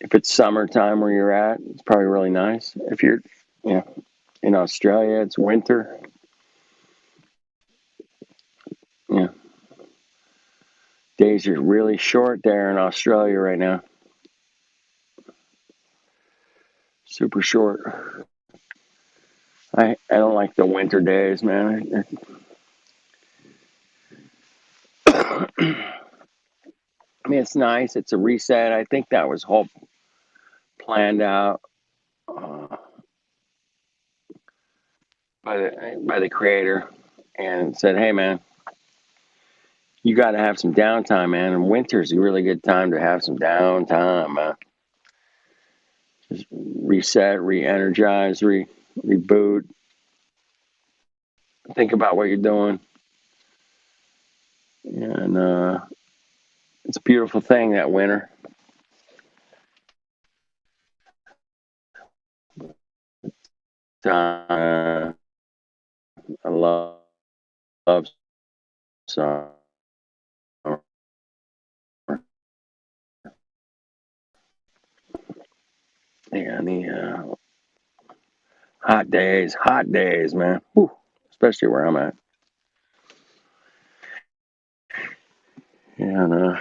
If it's summertime where you're at, it's probably really nice. If you're, you know, in Australia, it's winter. Yeah, days are really short there in Australia right now. Super short. I don't like the winter days, man. I mean, it's nice. It's a reset. I think that was whole planned out uh, by the creator, and said, "Hey, man, you got to have some downtime, man. And winter's a really good time to have some downtime. Just reset, re-energize, reboot. Think about what you're doing, and it's a beautiful thing that winter. I love summer. And the hot days, man. Whew, especially where I'm at. And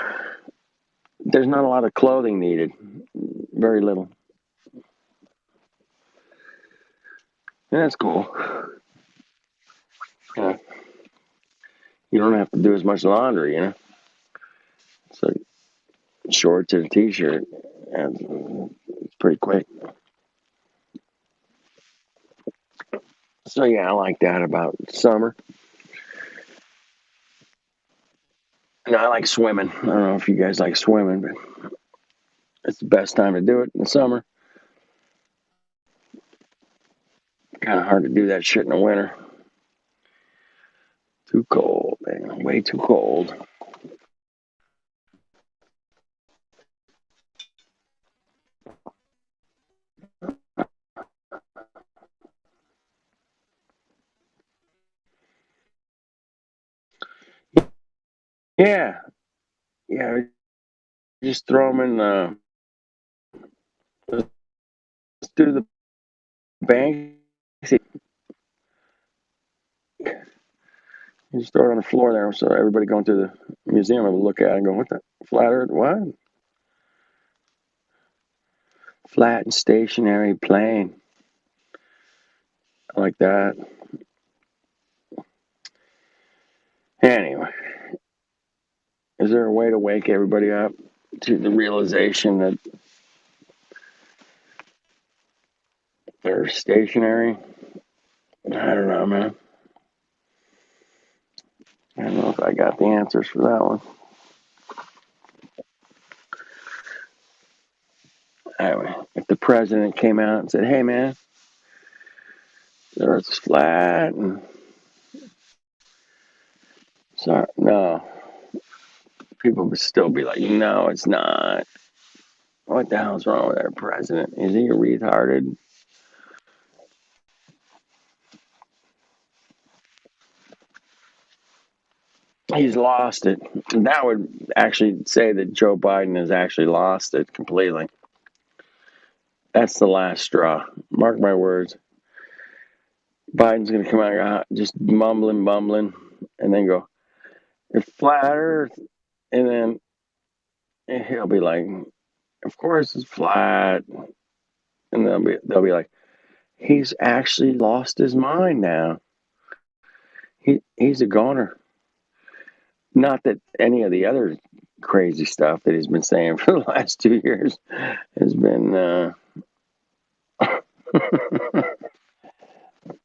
there's not a lot of clothing needed, very little. And that's cool. Yeah, you don't have to do as much laundry, you know. So shorts and a t-shirt, and it's pretty quick. So yeah, I like that about summer. And I like swimming. I don't know if you guys like swimming, but it's the best time to do it in the summer. Kind of hard to do that shit in the winter. Too cold, man. Way too cold. Yeah, yeah. Just throw them in. Let's do the bank. You just throw it on the floor there, so everybody going through the museum will look at it and go, "What the flat Earth? What? Flat and stationary plane? I like that." Anyway, is there a way to wake everybody up to the realization that they're stationary? I don't know, man. I don't know if I got the answers for that one. Anyway, if the president came out and said, "Hey, man, the Earth's flat," and sorry, no, people would still be like, "No, it's not. What the hell's wrong with our president? Is he retarded?" He's lost it. That would actually say that Joe Biden has actually lost it completely. That's the last straw. Mark my words. Biden's going to come out just mumbling, and then go, "It's flat Earth," and then he'll be like, "Of course it's flat," and they'll be like, "He's actually lost his mind now. He's a goner." Not that any of the other crazy stuff that he's been saying for the last 2 years has been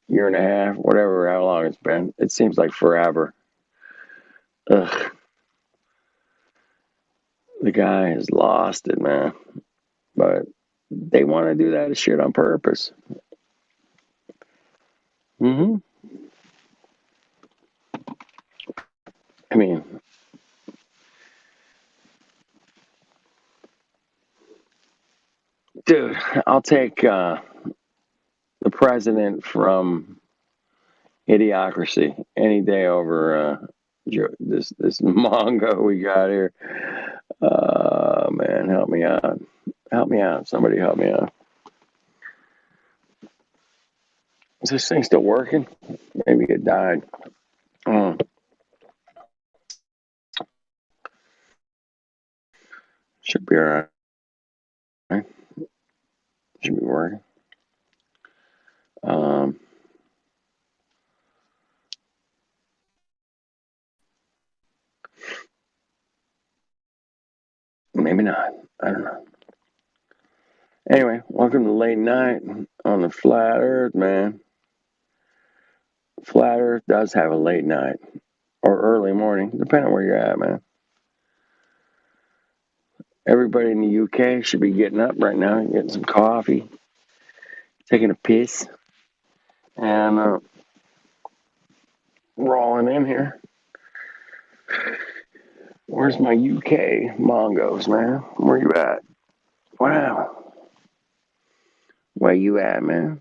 year and a half, whatever, how long it's been. It seems like forever. Ugh, the guy has lost it, man. But they want to do that shit on purpose. hmm I mean, dude, I'll take the president from Idiocracy any day over this Mongo we got here. Man, help me out. Help me out. Somebody help me out. Is this thing still working? Maybe it died. Should be alright. Should be working. Maybe not. I don't know. Anyway, welcome to late night on the flat earth, man. Flat earth does have a late night or early morning, depending on where you're at, man. Everybody in the UK should be getting up right now, getting some coffee, taking a piss, and rolling in here. Where's my UK Mongos, man? Where you at? Wow. Where you at, man?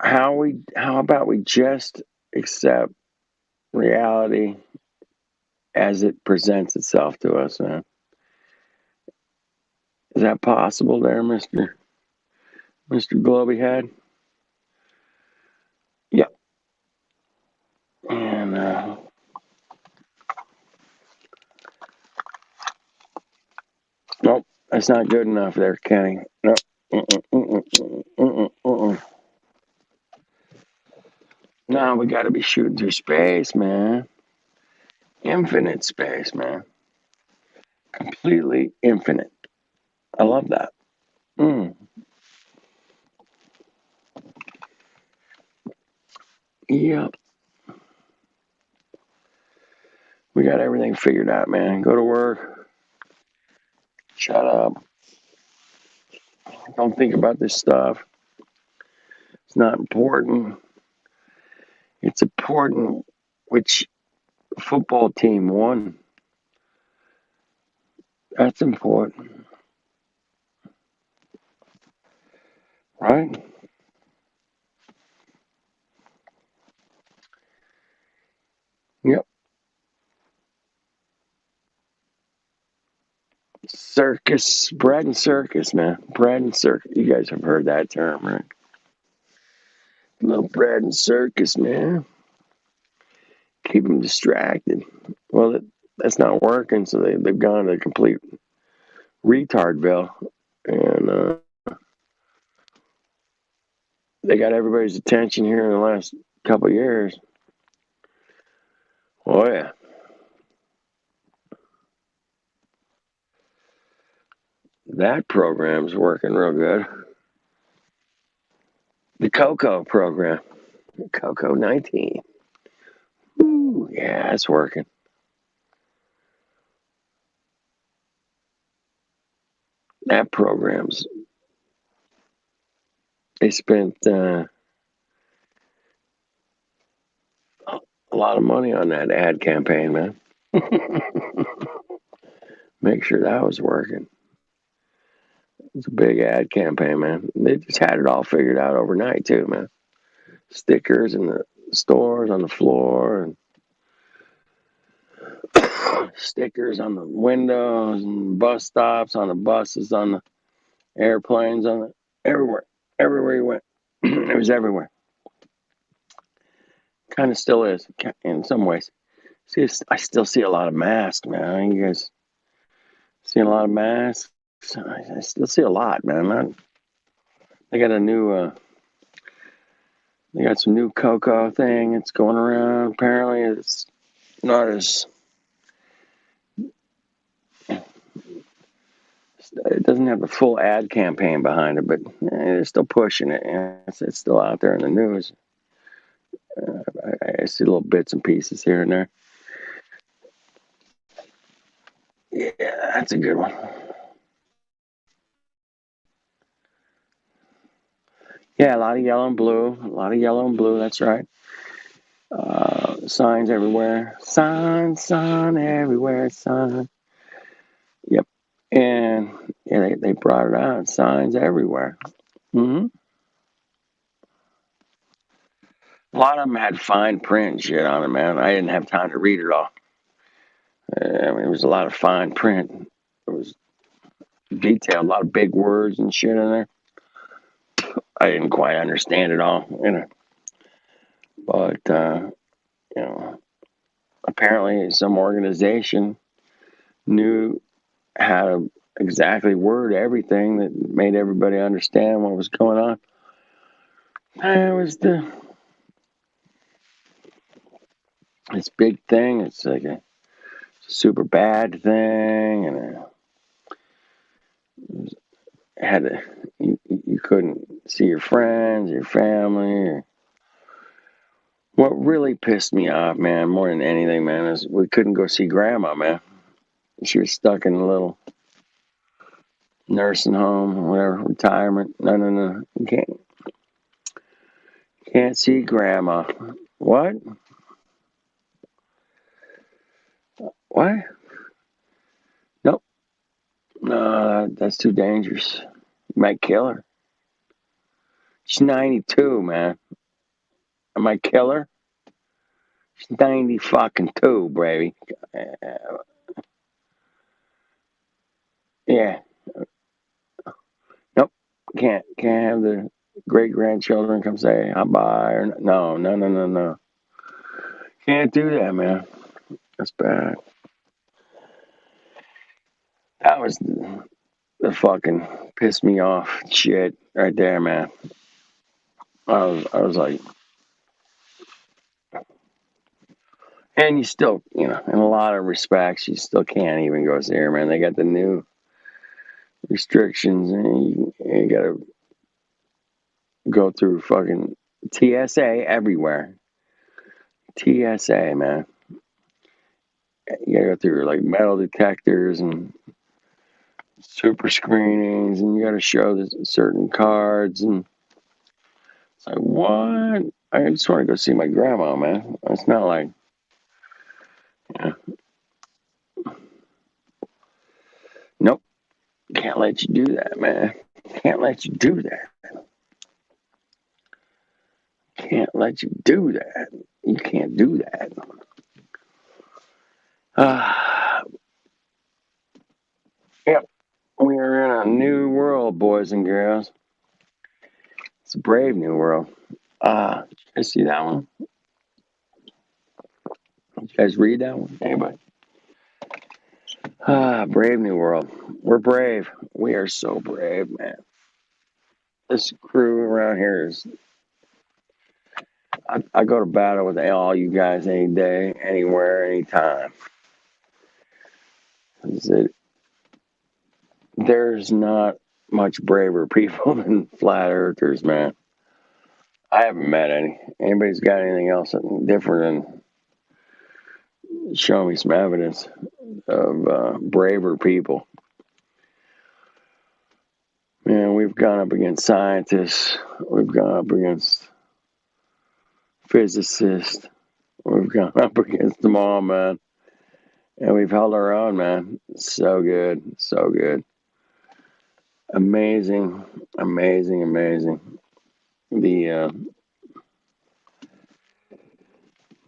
How about we just accept reality as it presents itself to us, man? Is that possible there, Mr. Globy Head? Yep. And nope, that's not good enough there, Kenny. Nope. No, we got to be shooting through space, man. Infinite space, man. Completely infinite. I love that. Yep. We got everything figured out, man. Go to work. Shut up. Don't think about this stuff. It's not important. It's important which football team won. That's important. Right? Yep. Circus. Bread and circus, man. Bread and circus. You guys have heard that term, right? A little bread and circus, man. Keep them distracted. Well, that's not working, so they've gone to complete retardville. And they got everybody's attention here in the last couple of years. Oh, yeah. That program's working real good. The Coco program. Coco 19. Ooh, yeah, it's working. That program's. They spent a lot of money on that ad campaign, man. Make sure that was working. It's a big ad campaign, man. They just had it all figured out overnight, too, man. Stickers in the stores on the floor, and stickers on the windows, and bus stops, on the buses, on the airplanes, on the everywhere. Everywhere you went, it was everywhere. Kind of still is in some ways. See, I still see a lot of masks, man. You guys seeing a lot of masks? I still see a lot, man. They got a new. They got some new cocoa thing. It's going around. Apparently, it's not as. It doesn't have the full ad campaign behind it, but they're still pushing it. It's still out there in the news. I see little bits and pieces here and there. Yeah, that's a good one. Yeah, a lot of yellow and blue. A lot of yellow and blue. That's right. Signs everywhere. Sign everywhere. Sign. Yep. And yeah, they brought it out. Signs everywhere. Hmm. A lot of them had fine print and shit on it, man. I didn't have time to read it all. I mean, it was a lot of fine print. It was detailed, a lot of big words and shit in there. I didn't quite understand it all, But you know, apparently, some organization knew how to exactly word everything that made everybody understand what was going on. And it was this big thing. It's like a super bad thing, and it had to. You couldn't see your friends, your family. What really pissed me off, man, more than anything, man, is we couldn't go see Grandma, man. She was stuck in a little nursing home or whatever, retirement. No, no, no. You can't see Grandma. What? What? Nope. No, that's too dangerous. You might kill her. She's 92, man. I might kill her. She's 90 fucking 2, baby. Yeah. Nope. Can't have the great grandchildren come say hi bye or no, no, no, no, no. Can't do that, man. That's bad. That was the fucking piss me off shit right there, man. I was like, and you still, in a lot of respects, you still can't even go see her, man. They got the new restrictions, and you gotta go through fucking TSA everywhere. TSA, man. You gotta go through like metal detectors and super screenings, and you gotta show certain cards, and it's like, what? I just want to go see my grandma, man. It's not like, yeah, nope, can't let you do that, man. Can't let you do that. Can't let you do that. You can't do that. Uh, yep, we are in a new world, boys and girls. It's a brave new world. Did you guys see that one? Did you guys read that one? Anybody? Brave new world. We're brave. We are so brave, man. This crew around here is. I go to battle with all you guys any day, anywhere, anytime. There's not much braver people than flat earthers, man. I haven't met any. Anybody's got anything else different than show me some evidence of braver people. Man, we've gone up against scientists. We've gone up against physicists. We've gone up against them all, man. And we've held our own, man. So good. So good. Amazing. Amazing. Amazing. The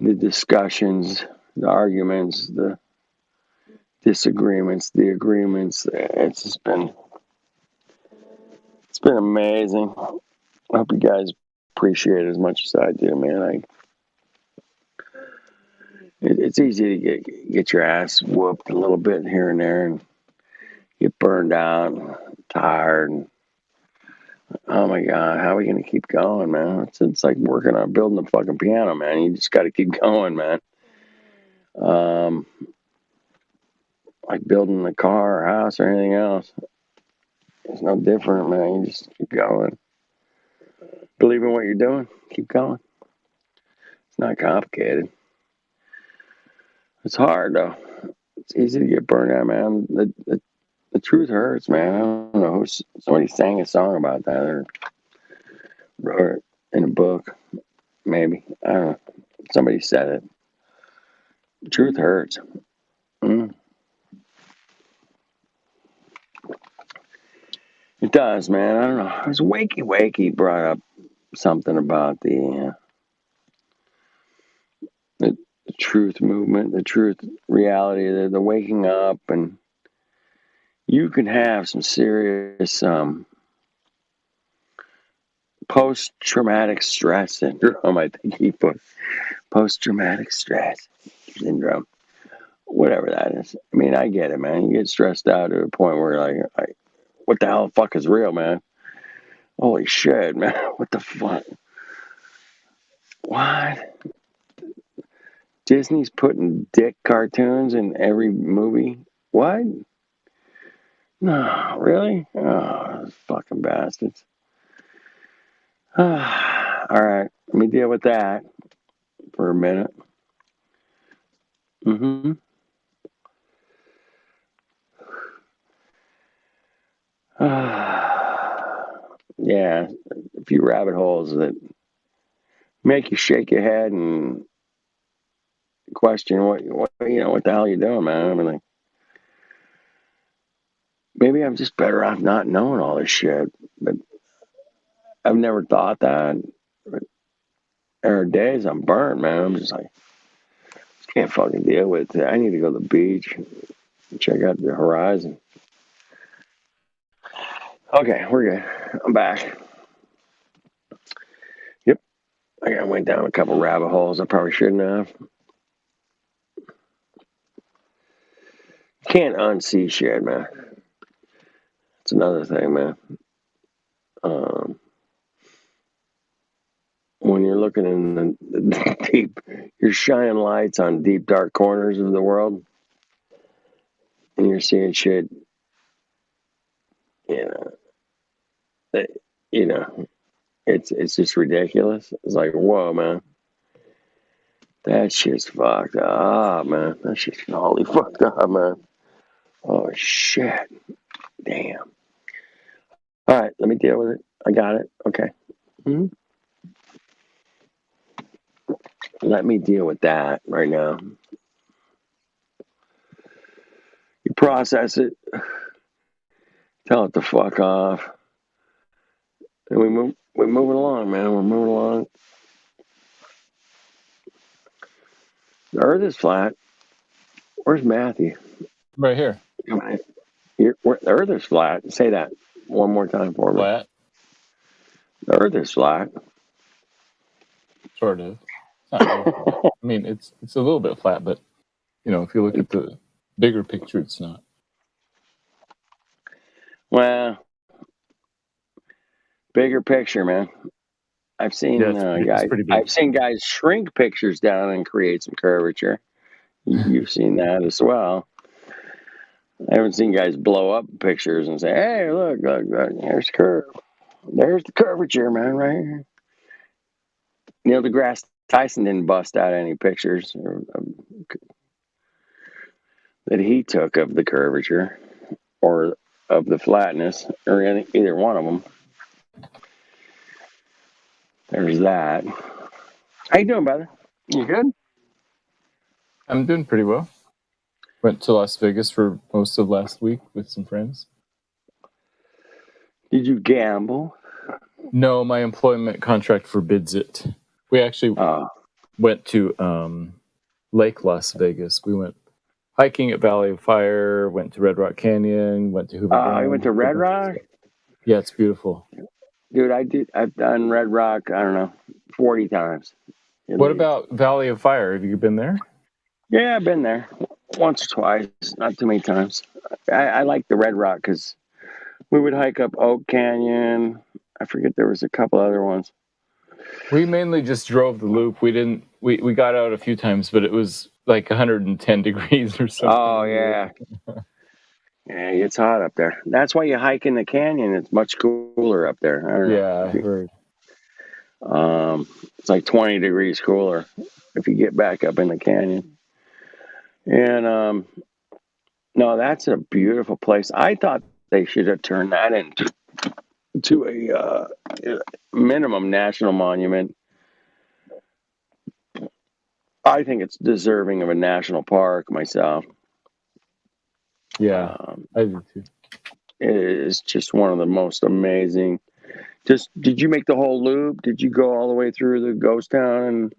the discussions, the arguments, the disagreements, the agreements. It's been amazing. I hope you guys appreciate it as much as I do, man. It's easy to get your ass whooped a little bit here and there, and get burned out, tired. And, oh my God, how are we gonna keep going, man? It's like working on building a fucking piano, man. You just got to keep going, man. Um, like building a car or house or anything else. It's no different, man. You just keep going. Believe in what you're doing. Keep going. It's not complicated. It's hard though. It's easy to get burned out, man. The truth hurts, man. I don't know. Somebody sang a song about that or wrote it in a book. Maybe. I don't know. Somebody said it. The truth hurts. Mm. It does, man. I don't know. It was Wakey brought up something about the truth movement, the truth reality, the waking up, and you can have some serious post-traumatic stress syndrome. I think he put post-traumatic stress syndrome, whatever that is. I mean, I get it, man. You get stressed out to a point where you're like, what the hell fuck is real, man? Holy shit, man. What the fuck? What? Disney's putting dick cartoons in every movie? What? No, really? Oh, fucking bastards. All right, let me deal with that for a minute. Mm-hmm. Yeah, a few rabbit holes that make you shake your head and question what the hell you doing, man. I mean, like, maybe I'm just better off not knowing all this shit. But I've never thought that. There are days I'm burnt, man. I'm just like, can't fucking deal with it. I need to go to the beach and check out the horizon. Okay, we're good. I'm back. Yep. I went down a couple rabbit holes I probably shouldn't have. Can't unsee shit, man. It's another thing, man. When you're looking in the deep, you're shining lights on deep, dark corners of the world, and you're seeing shit, you know, that, you know, it's just ridiculous. It's like, whoa, man. That shit's fucked up, man. That shit's totally fucked up, man. Oh, shit. Damn. All right, let me deal with it. I got it. Okay. Mm-hmm. Let me deal with that right now. You process it, tell it to fuck off, and we're moving along, man. We're moving along. The Earth is flat. Where's Matthew? Right here. The Earth is flat. Say that one more time for me. Flat. The Earth is flat. Sort of. It's not real flat. I mean, it's a little bit flat, but if you look at the bigger picture, it's not. Well, bigger picture, man. I've seen It's pretty big. I've seen guys shrink pictures down and create some curvature. You've seen that as well. I haven't seen guys blow up pictures and say, "Hey, look, there's curve. There's the curvature, man, right here." Neil deGrasse Tyson didn't bust out any pictures that he took of the curvature or of the flatness or either one of them. There's that. How you doing, brother? You good? I'm doing pretty well. Went to Las Vegas for most of last week with some friends. Did you gamble? No, my employment contract forbids it. We actually went to Lake Las Vegas. We went hiking at Valley of Fire, went to Red Rock Canyon, went to Hoover Dam. You went to Red Rock? Yeah, it's beautiful. Dude, I've done Red Rock, I don't know, 40 times. What about Valley of Fire? Have you been there? Yeah, I've been there once or twice, not too many times. I like the Red Rock because we would hike up Oak Canyon. I forget, there was a couple other ones. We mainly just drove the loop. We didn't. We got out a few times, but it was like 110 degrees or something. Oh yeah, yeah, it's hot up there. That's why you hike in the canyon. It's much cooler up there. I don't know. I heard. It's like 20 degrees cooler if you get back up in the canyon. And no, that's a beautiful place. I thought they should have turned that into a minimum national monument. I think it's deserving of a national park myself. Yeah, I do too. It is just one of the most amazing. Just did you make the whole loop? Did you go all the way through the ghost town?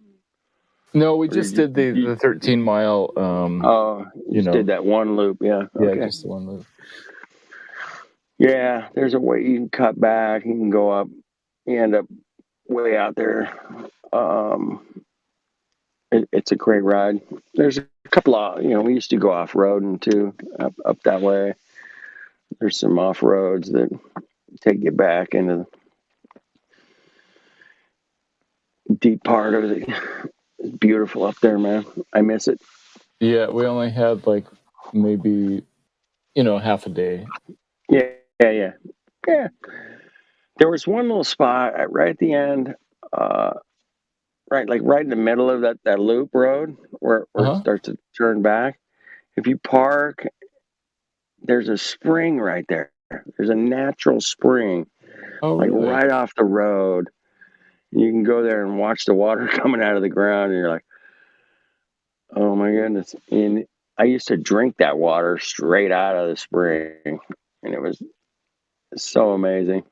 No, we Or just did the 13-mile. Oh, you just did that one loop, yeah. Yeah, Okay. just the one loop. Yeah, there's a way you can cut back. You can go up. You end up way out there. It's a great ride. There's a couple of, we used to go off roading too, up that way. There's some off roads that take you back into the deep part of it. It's beautiful up there, man. I miss it. Yeah, we only had like maybe half a day. Yeah. There was one little spot right at the end, right in the middle of that loop road where it starts to turn back. If you park, there's a spring right there. There's a natural spring, really? right off the road. You can go there and watch the water coming out of the ground, and you're like, oh my goodness. And I used to drink that water straight out of the spring, and it was so amazing.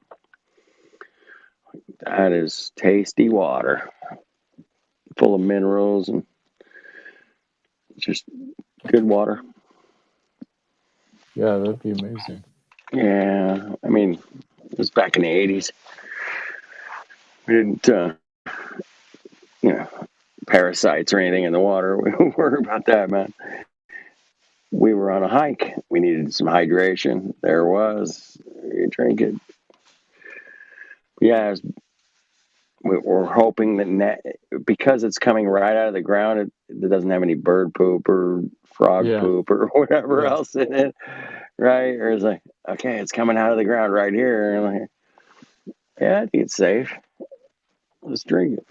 That is tasty water, full of minerals and just good water. Yeah, that'd be amazing. Yeah, I mean, it was back in the 80s. We didn't, parasites or anything in the water. We don't worry about that, man. We were on a hike. We needed some hydration. There it was. You drink it. Yeah, we're hoping that because it's coming right out of the ground, it doesn't have any bird poop or frog poop or whatever else in it, right? Or it's like, okay, it's coming out of the ground right here. And I'm like, yeah, I think it's safe. Let's drink it.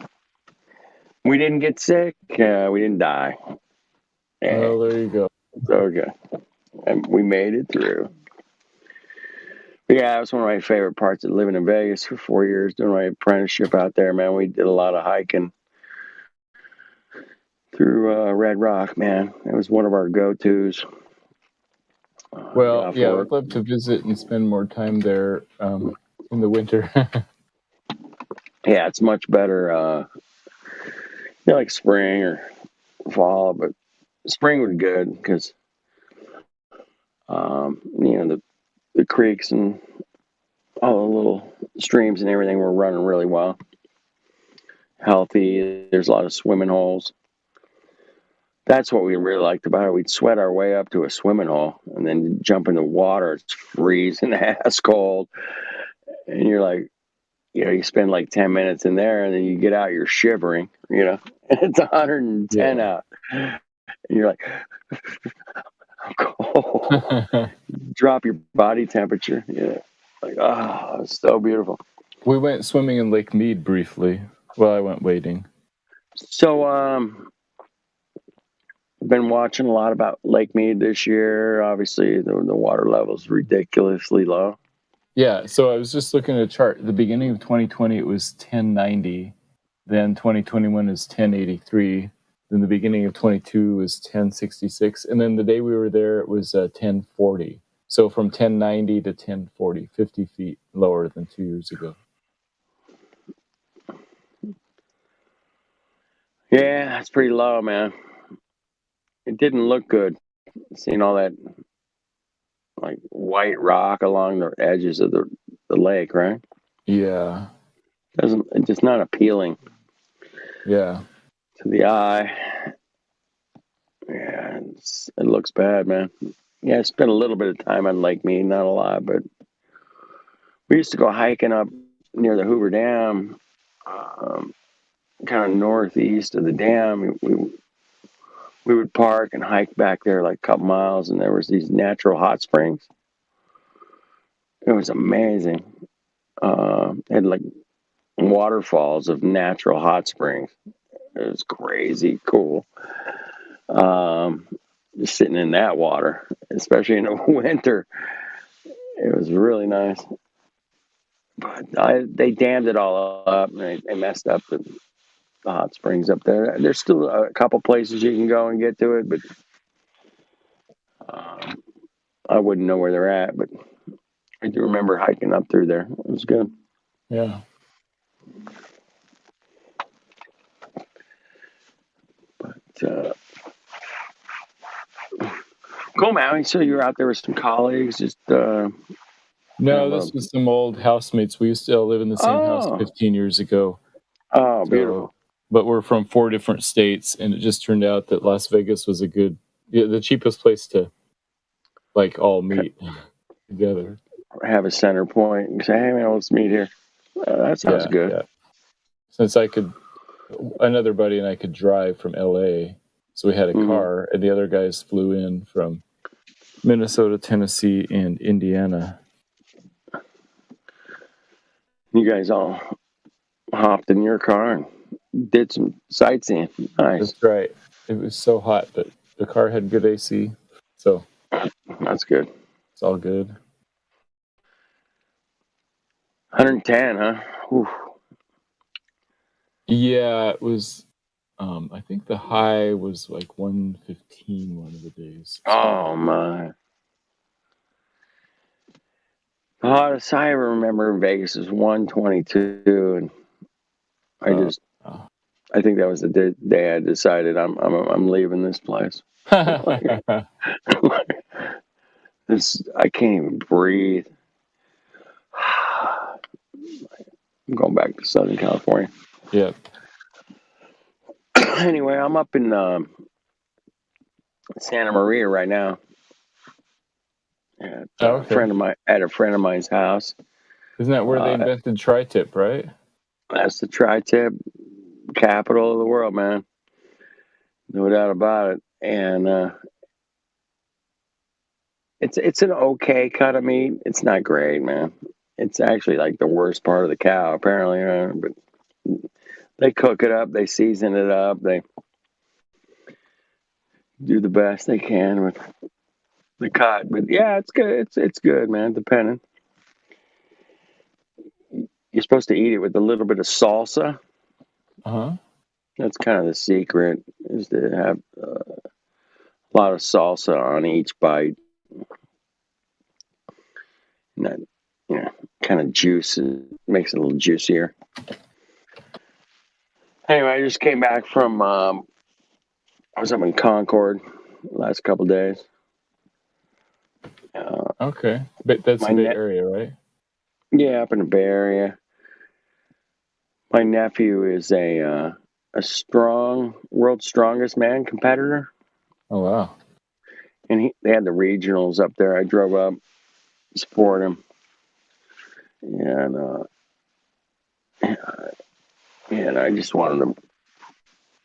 We didn't get sick. We didn't die. Yeah. Well, there you go. It's okay. And we made it through. But yeah, it was one of my favorite parts of living in Vegas for 4 years, doing my apprenticeship out there, man. We did a lot of hiking through Red Rock, man. It was one of our go-tos. Well, yeah, I'd love to visit and spend more time there in the winter. Yeah, it's much better, like spring or fall, but spring was good because, the creeks and all the little streams and everything were running really well. Healthy. There's a lot of swimming holes. That's what we really liked about it. We'd sweat our way up to a swimming hole and then jump in the water. It's freezing ass cold. And you're like, you spend like 10 minutes in there and then you get out, you're shivering, and it's 110 out. And you're like, I'm cold. Drop your body temperature. Yeah. Like, it's so beautiful. We went swimming in Lake Mead briefly while I went wading. So, been watching a lot about Lake Mead this year. Obviously, the water level is ridiculously low. Yeah, so I was just looking at a chart. At the beginning of 2020, it was 1090. Then 2021 is 1083. Then the beginning of 22 was 1066. And then the day we were there, it was 1040. So from 1090 to 1040, 50 feet lower than 2 years ago. Yeah, that's pretty low, man. It didn't look good seeing all that like white rock along the edges of the lake, right? Yeah. It's just not appealing. Yeah. To the eye. Yeah, it looks bad, man. Yeah, I spent a little bit of time on Lake Mead, not a lot, but we used to go hiking up near the Hoover Dam, kind of northeast of the dam. We would park and hike back there like a couple miles, and there was these natural hot springs. It was amazing. It had like waterfalls of natural hot springs. It was crazy cool. Just sitting in that water, especially in the winter, it was really nice. But they dammed it all up, and they messed up the hot springs up there. There's still a couple places you can go and get to it, but I wouldn't know where they're at. But I do remember hiking up through there. It was good. Yeah. But cool, man. So you were out there with some colleagues, just No, this was some old housemates. We used to live in the same house 15 years ago. Oh, beautiful. But we're from 4 different states, and it just turned out that Las Vegas was the cheapest place to like all meet together. Have a center point and say, hey, man, let's meet here. That sounds good. Yeah. Since another buddy and I could drive from LA, so we had a car, and the other guys flew in from Minnesota, Tennessee, and Indiana. You guys all hopped in your car and did some sightseeing. Nice. That's right. It was so hot, but the car had good AC, so that's good. It's all good. 110, huh? Oof. Yeah, it was. I think the high was like 115 one of the days. Oh my! The hottest I ever remember in Vegas was 122, and I think that was the day I decided I'm leaving this place. This I can't even breathe. I'm going back to Southern California. Yeah. Anyway, I'm up in Santa Maria right now. At a friend of mine's house. Isn't that where they invented tri-tip, right? That's the tri-tip capital of the world, man. No doubt about it. And it's an okay cut of meat. It's not great, man. It's actually like the worst part of the cow, apparently. But they cook it up, they season it up, they do the best they can with the cut. But yeah, it's good. It's good, man. Depending. You're supposed to eat it with a little bit of salsa. That's kind of the secret, is to have a lot of salsa on each bite. And that, kind of juice makes it a little juicier. Anyway, I just came back from, I was up in Concord the last couple of days. Okay. But that's the Bay Area, right? Yeah, up in the Bay Area. My nephew is a world's strongest man competitor. Oh, wow. And they had the regionals up there. I drove up, support him. And I just wanted to.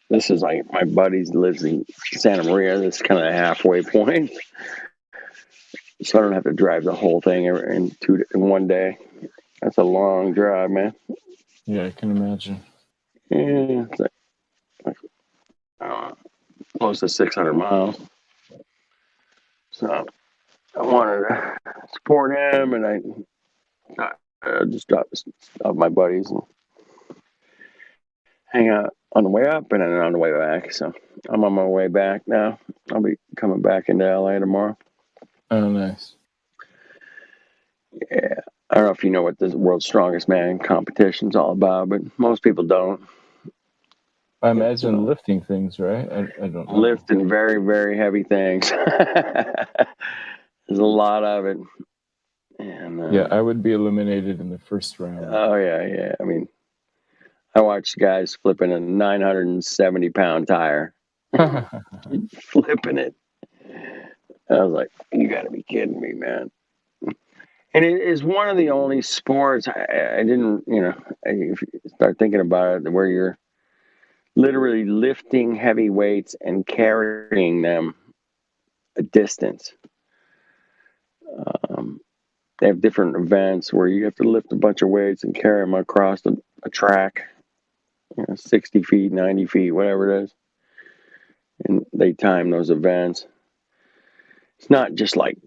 This is like my buddies lives in Santa Maria. This is kind of a halfway point, so I don't have to drive the whole thing in one day. That's a long drive, man. Yeah, I can imagine. Yeah, it's like close to 600 miles. So I wanted to support him, and I just stopped my buddies and hang out on the way up and then on the way back. So I'm on my way back now. I'll be coming back into LA tomorrow. Oh, nice. Yeah. I don't know if you know what the world's strongest man competition's all about, but most people don't. I imagine lifting things, right? I don't know. Lifting very, very heavy things. There's a lot of it. And yeah, I would be eliminated in the first round. Oh, yeah. I mean, I watched guys flipping a 970-pound tire. Flipping it. I was like, you got to be kidding me, man. And it is one of the only sports I didn't, if you start thinking about it, where you're literally lifting heavy weights and carrying them a distance. They have different events where you have to lift a bunch of weights and carry them across a track, 60 feet, 90 feet, whatever it is. And they time those events. It's not just like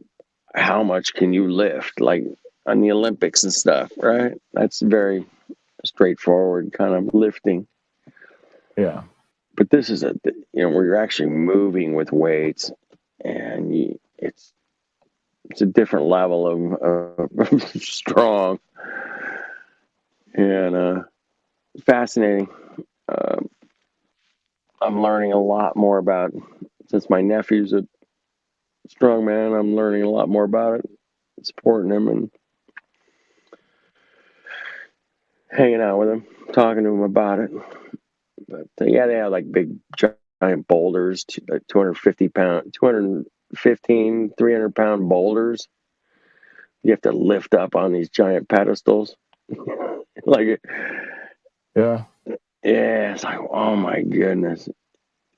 how much can you lift, like on the Olympics and stuff, right? That's very straightforward kind of lifting. Yeah. But this is where you're actually moving with weights, and it's a different level of strong and fascinating. Uh, I'm learning a lot more about, since my nephew's a strong man, I'm learning a lot more about it, supporting him and hanging out with him, talking to him about it. But yeah, they have like big giant boulders, like 250 pound, 215, 300-pound boulders. You have to lift up on these giant pedestals. Like, Yeah. yeah, it's like, oh my goodness.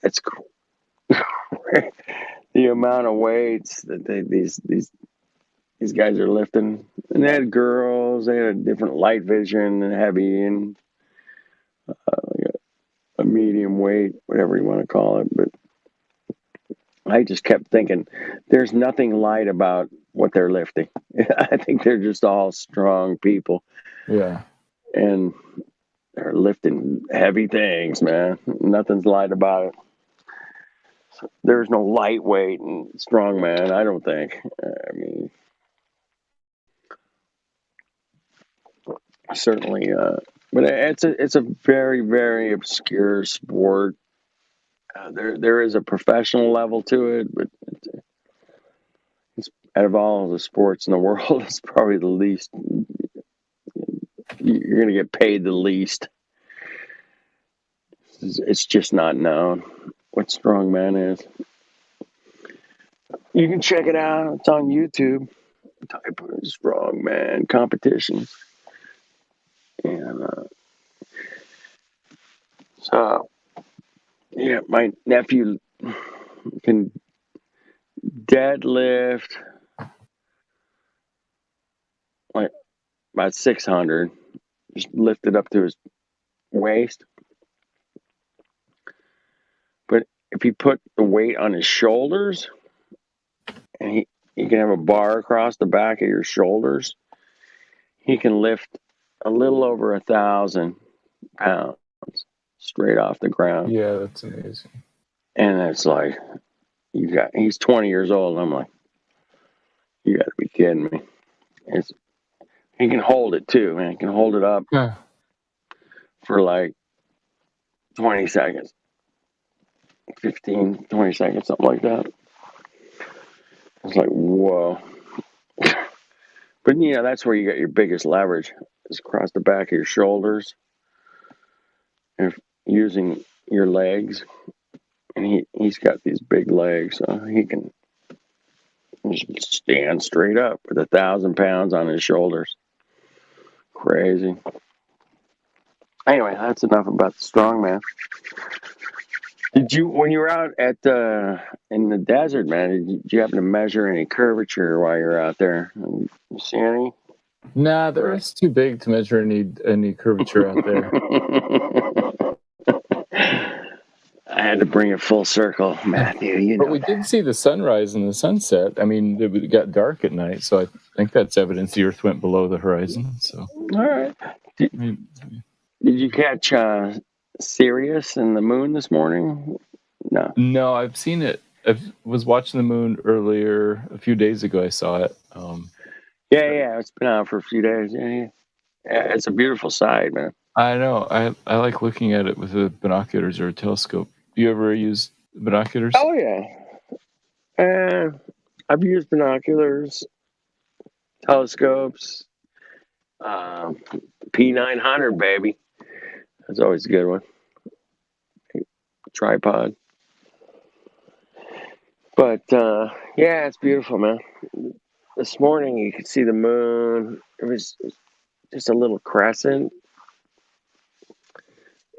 It's cool. The amount of weights that these guys are lifting. And they had girls, they had a different light vision and heavy and like a medium weight, whatever you want to call it. But I just kept thinking, there's nothing light about what they're lifting. I think they're just all strong people. Yeah. And they're lifting heavy things, man. Nothing's light about it. So there's no lightweight and strong man, I don't think. I mean, certainly, but it's a very, very obscure sport. There is a professional level to it, but it's out of all the sports in the world, it's probably the least. You're going to get paid the least. It's just not known what strongman is. You can check it out. It's on YouTube. Type strongman competitions, and so yeah, my nephew can deadlift like about 600. Just lift it up to his waist. But if you put the weight on his shoulders, and he can have a bar across the back of your shoulders, he can lift a little over 1,000 pounds straight off the ground. Yeah, that's amazing. And it's like, he's 20 years old, and I'm like, you got to be kidding me. He can hold it too, man. He can hold it up for like 20 seconds, 15, 20 seconds, something like that. It's like, whoa. But that's where you got your biggest leverage, is across the back of your shoulders, and using your legs. And he's got these big legs, so he can just stand straight up with 1,000 pounds on his shoulders. Crazy. Anyway, that's enough about the strongman. When you were out in the desert, man, did you happen to measure any curvature while you were out there? You see any? Nah, the Earth's too big to measure any curvature out there. I had to bring it full circle, Matthew. But we did see the sunrise and the sunset. I mean, it got dark at night, so I think that's evidence the Earth went below the horizon. So, all right. Did you catch Sirius and the moon this morning? No. No, I've seen it. I was watching the moon earlier a few days ago. I saw it. Yeah, it's been out for a few days. Yeah, it's a beautiful sight, man. I know. I like looking at it with the binoculars or a telescope. You ever use binoculars? Oh yeah. I've used binoculars, telescopes, P900, baby. That's always a good one. Tripod. But yeah, it's beautiful, man. This morning you could see the moon. It was just a little crescent,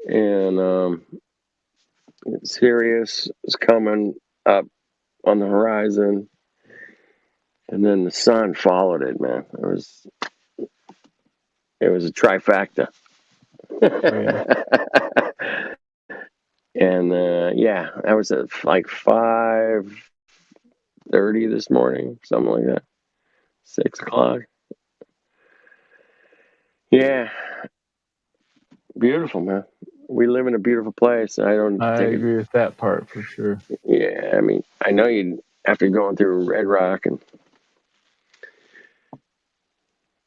and Sirius was coming up on the horizon, and then the sun followed it, man. It was a trifecta. Oh, yeah. And yeah, that was at like 5:30 this morning, something like that. 6 o'clock. Yeah, beautiful, man. We live in a beautiful place. I agree with that part for sure. Yeah, I mean, I know you after going through Red Rock and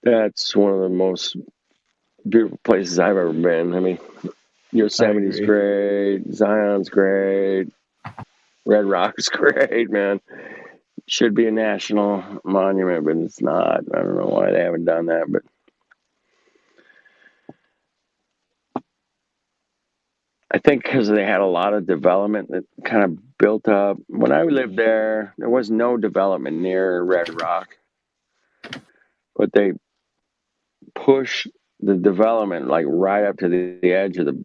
That's one of the most beautiful places I've ever been. I mean, Yosemite's great, Zion's great, Red Rock's great, man. Should be a national monument, but it's not. I don't know why they haven't done that, but I think because they had a lot of development that kind of built up. When I lived there, there was no development near Red Rock, but they pushed the development like right up to the edge of the.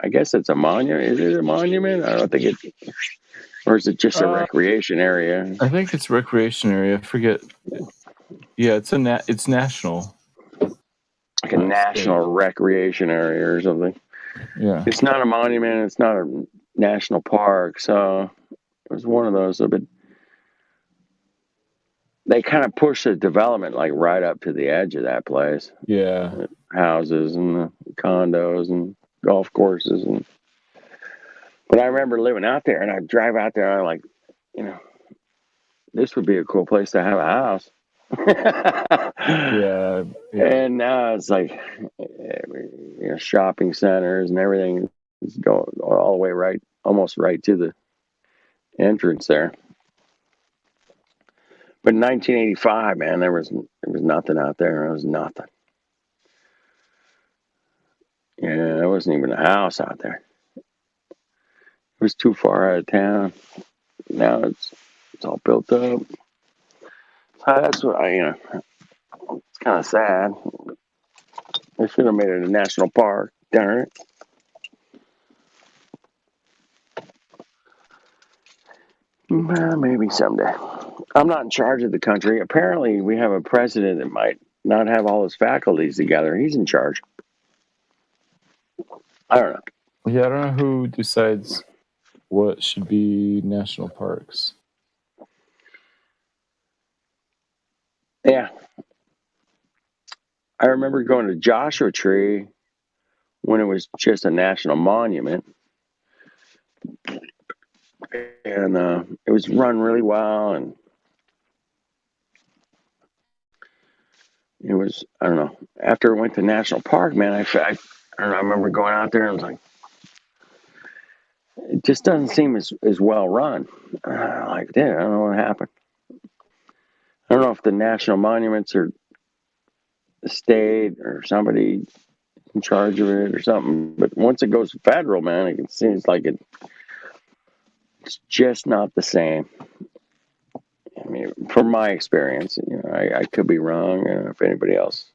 I guess it's a monument. Is it a monument? I don't think it. Or is it just a recreation area? I think it's a recreation area. I forget. Yeah, it's national. Like a national recreation area or something. Yeah. It's not a monument. It's not a national park. So it was one of those. But they kind of pushed the development like right up to the edge of that place. Yeah. Houses and condos and golf courses. But I remember living out there, and I'd drive out there, and I'm like, this would be a cool place to have a house. Yeah. And now it's like, shopping centers and everything is going all the way right, almost right to the entrance there. But in 1985, man, there was nothing out there. There was nothing. Yeah, there wasn't even a house out there. It was too far out of town. Now it's all built up. So that's what it's kind of sad. They should have made it a national park. Darn it. Maybe someday. I'm not in charge of the country. Apparently, we have a president that might not have all his faculties together. He's in charge. I don't know. Yeah, I don't know who decides what should be national parks. Yeah. I remember going to Joshua Tree when it was just a national monument. And it was run really well. And it was, I don't know, after it went to national park, man, I don't know, I remember going out there and I was like, it just doesn't seem as well run. Like, I don't know what happened. I don't know if the national monuments are the state or somebody in charge of it or something. But once it goes federal, man, it seems like it's just not the same. I mean, from my experience, I could be wrong. If anybody else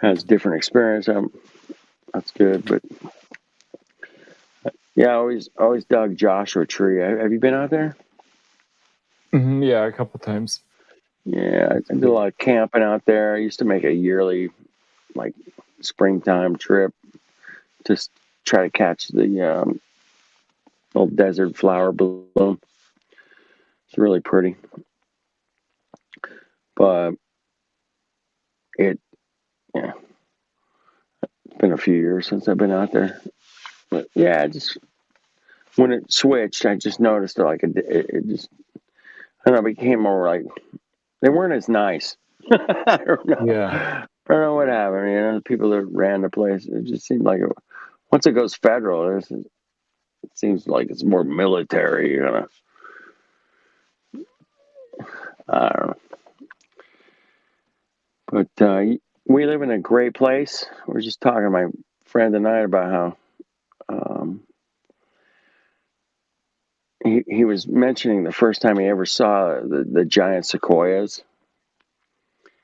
has different experience, that's good. But yeah, I always dug Joshua Tree. Have you been out there? Mm-hmm, yeah, a couple times. Yeah, I did a lot of camping out there. I used to make a yearly, like, springtime trip to try to catch the little desert flower bloom. It's really pretty. But it's been a few years since I've been out there. But yeah, just when it switched, I just noticed like it just, I don't know, it became more like they weren't as nice. I don't know. Yeah. I don't know what happened. The people that ran the place, it just seemed like once it goes federal, it seems like it's more military. I don't know. But we live in a great place. We were just talking to my friend tonight about how he was mentioning the first time he ever saw the giant sequoias.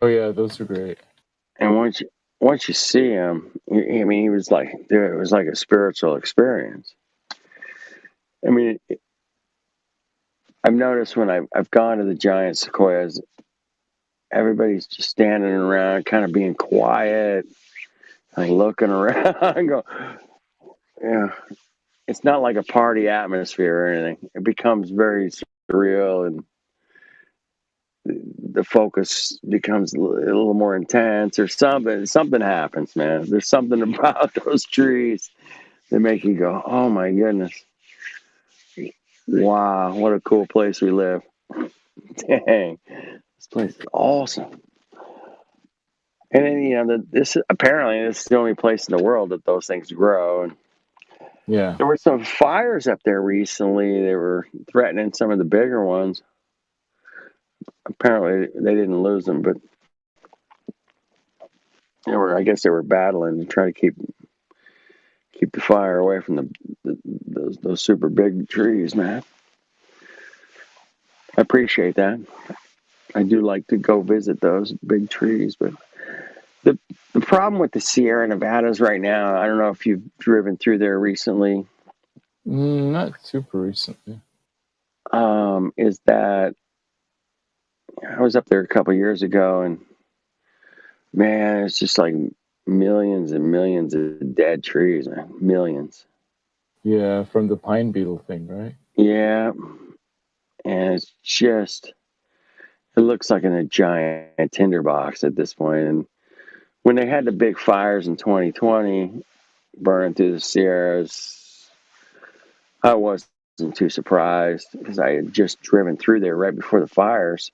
Oh yeah, those are great. And once you see him, I mean, he was like, dude, it was like a spiritual experience. I mean, I've noticed when I've gone to the giant sequoias, everybody's just standing around, kind of being quiet, like looking around. I go, yeah. It's not like a party atmosphere or anything. It becomes very surreal, and the focus becomes a little more intense, or something. Something happens, man. There's something about those trees that make you go, "Oh my goodness, wow, what a cool place we live." Dang, This place is awesome. And then, this is the only place in the world that those things grow. And Yeah. there were some fires up there recently. They were threatening some of the bigger ones. Apparently, they didn't lose them, but I guess they were battling to try to keep the fire away from those super big trees, man. I appreciate that. I do like to go visit those big trees, but the problem with the Sierra Nevadas right now, I don't know if you've driven through there recently, Not super recently. is that I was up there a couple years ago, and man, it's just like millions and millions of dead trees, man. Millions. Yeah, from the pine beetle thing, right? Yeah, and it looks like in a giant tinderbox at this point. And when they had the big fires in 2020 burning through the Sierras, I wasn't too surprised because I had just driven through there right before the fires.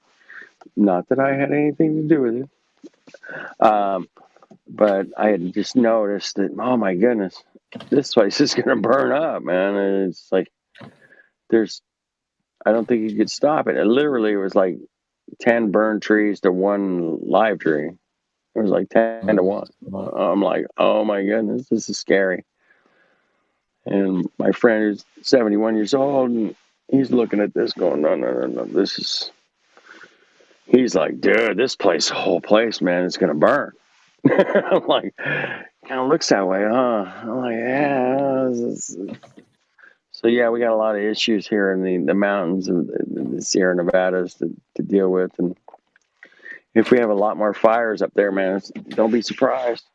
Not that I had anything to do with it, but I had just noticed that, oh my goodness, this place is going to burn up, man. And it's like, I don't think you could stop it. It literally was like 10 burned trees to one live tree. It was like 10 to 1. I'm like, oh my goodness, this is scary. And my friend who's 71 years old, and he's looking at this going, no. He's like, dude, whole place, man, is going to burn. I'm like, kind of looks that way, huh? I'm like, yeah. So, yeah, we got a lot of issues here in the mountains of the Sierra Nevadas to deal with. And if we have a lot more fires up there, man, don't be surprised.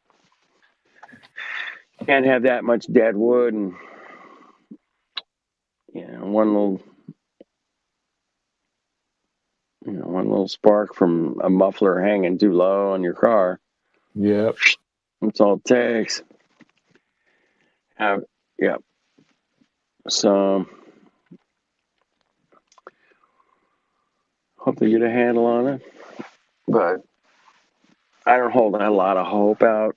Can't have that much dead wood and one little spark from a muffler hanging too low on your car. Yep. That's all it takes. Yeah. So hope they get a handle on it. But I don't hold a lot of hope out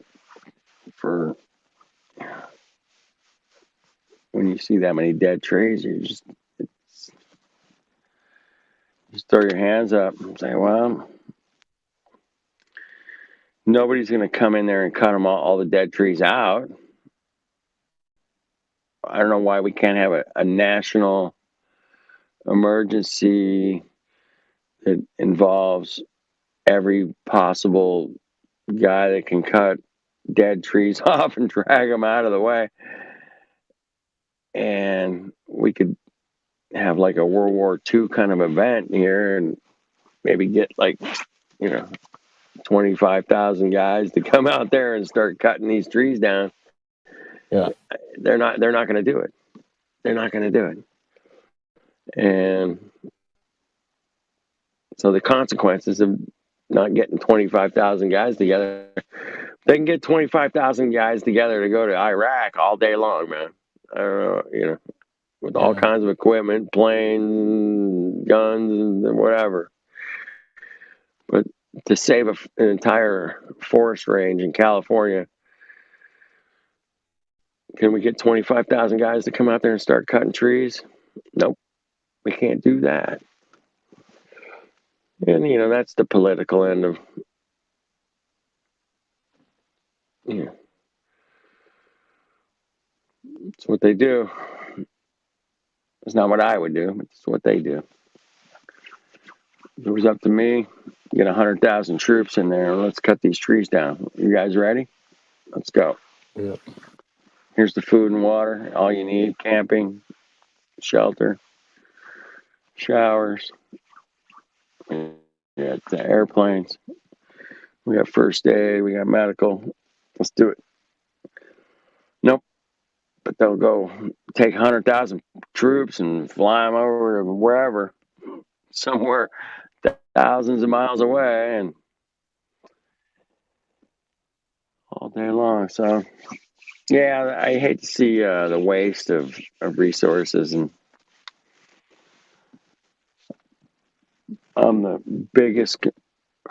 for when you see that many dead trees. You just throw your hands up and say, well, nobody's going to come in there and cut them all the dead trees out. I don't know why we can't have a national emergency that involves every possible guy that can cut dead trees off and drag them out of the way. And we could have like a World War II kind of event here and maybe get 25,000 guys to come out there and start cutting these trees down. Yeah. They're not going to do it. They're not going to do it. And so the consequences of not getting 25,000 guys together, they can get 25,000 guys together to go to Iraq all day long, man. I don't know, with all kinds of equipment, planes, guns, and whatever. But to save an entire forest range in California, can we get 25,000 guys to come out there and start cutting trees? Nope, we can't do that. And, that's the political end of, it's what they do. It's not what I would do, but it's what they do. If it was up to me, get 100,000 troops in there and let's cut these trees down. You guys ready? Let's go. Yeah. Here's the food and water, all you need, camping, shelter, showers. We got airplanes. We got first aid. We got medical. Let's do it. Nope. But they'll go take 100,000 troops and fly them over to wherever, somewhere thousands of miles away, and all day long. So, yeah, I hate to see the waste of resources, and I'm the biggest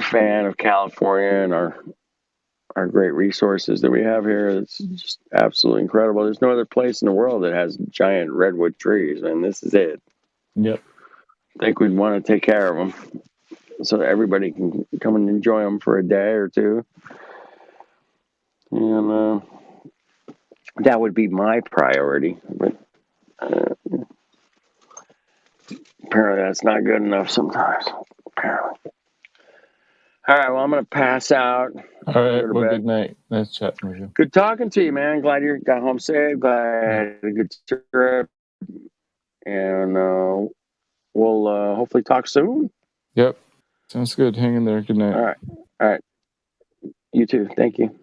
fan of California and our great resources that we have here. It's just absolutely incredible. There's no other place in the world that has giant redwood trees, and this is it. Yep. I think we'd want to take care of them so that everybody can come and enjoy them for a day or two. And that would be my priority. But apparently that's not good enough sometimes. Apparently. All right, well, I'm going to pass out. All right. Well, good night. Nice chatting with you. Good talking to you, man. Glad you got home safe. Glad you had a good trip. And we'll hopefully talk soon. Yep. Sounds good. Hang in there. Good night. All right. All right. You too. Thank you.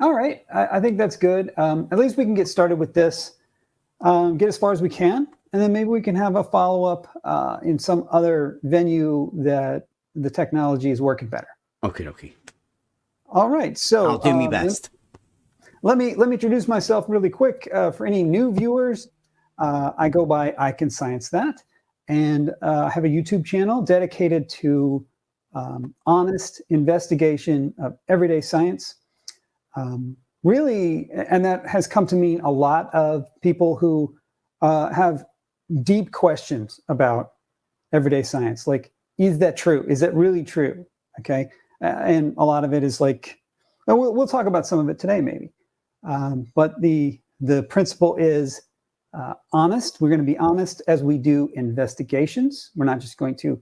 All right. I think that's good. At least we can get started with this, get as far as we can, and then maybe we can have a follow-up in some other venue that the technology is working better. Okay. All right. So I'll do my best. Let me introduce myself really quick for any new viewers. I go by I Can Science That, and I have a YouTube channel dedicated to honest investigation of everyday science. Really, and that has come to mean a lot of people who have deep questions about everyday science. Like, is that true? Is that really true? Okay. And a lot of it is like, we'll talk about some of it today, maybe. But the principle is honest. We're going to be honest as we do investigations. We're not just going to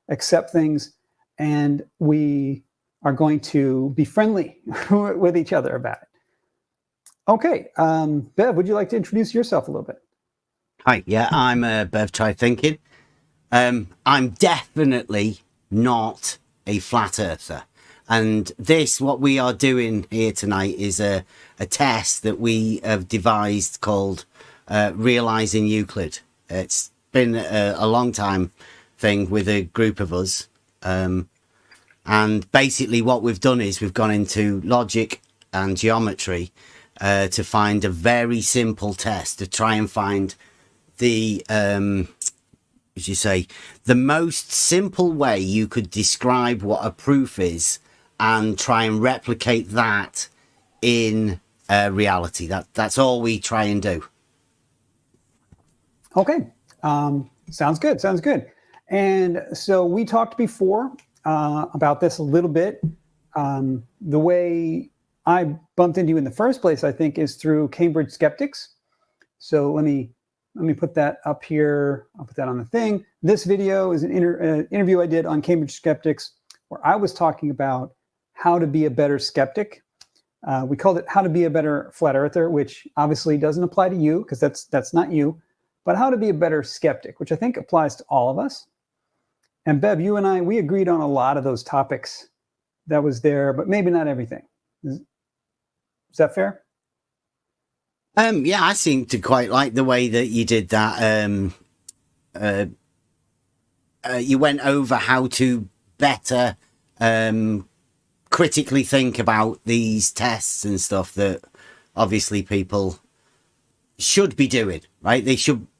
accept things, and we are going to be friendly with each other about it. Okay, Bev, would you like to introduce yourself a little bit? Hi, yeah, I'm Bev Try Thinking. I'm definitely not a flat earther. And what we are doing here tonight is a test that we have devised called Realizing Euclid. It's been a long time thing with a group of us. And basically what we've done is we've gone into logic and geometry to find a very simple test to try and find the, as you say, the most simple way you could describe what a proof is and try and replicate that in reality. That's all we try and do. Okay, sounds good. And so we talked before about this a little bit. The way I bumped into you in the first place, I think, is through Cambridge Skeptics. So let me put that up here. I'll put that on the thing. This video is an interview I did on Cambridge Skeptics, where I was talking about how to be a better skeptic. We called it How to Be a Better Flat Earther, which obviously doesn't apply to you because that's not you, but how to be a better skeptic, which I think applies to all of us. And Bev, you and I, we agreed on a lot of those topics that was there, but maybe not everything. Is that fair? Yeah, I seem to quite like the way that you did that. You went over how to better critically think about these tests and stuff that obviously people should be doing, right?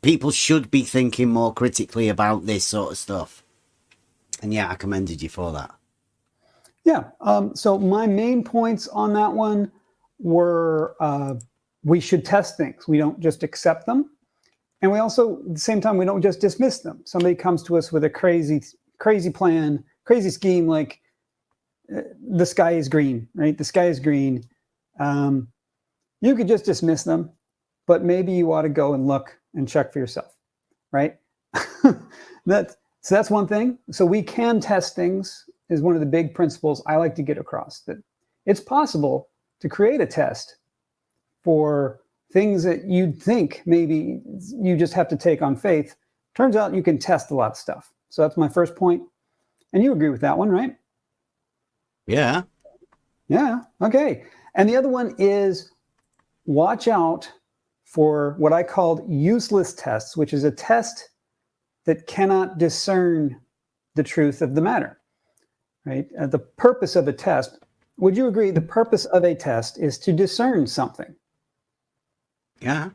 People should be thinking more critically about this sort of stuff. And yeah, I commended you for that. Yeah. So my main points on that one were we should test things. We don't just accept them. And we also, at the same time, we don't just dismiss them. Somebody comes to us with a crazy plan, crazy scheme, like the sky is green, right? The sky is green. You could just dismiss them, but maybe you ought to go and look and check for yourself, right? So that's one thing. So we can test things is one of the big principles I like to get across, that it's possible to create a test for things that you'd think maybe you just have to take on faith. Turns out you can test a lot of stuff. So that's my first point. And you agree with that one, right? Yeah. Yeah. Okay. And the other one is watch out for what I called useless tests, which is a test that cannot discern the truth of the matter, right? The purpose of a test, would you agree the purpose of a test is to discern something? Yeah.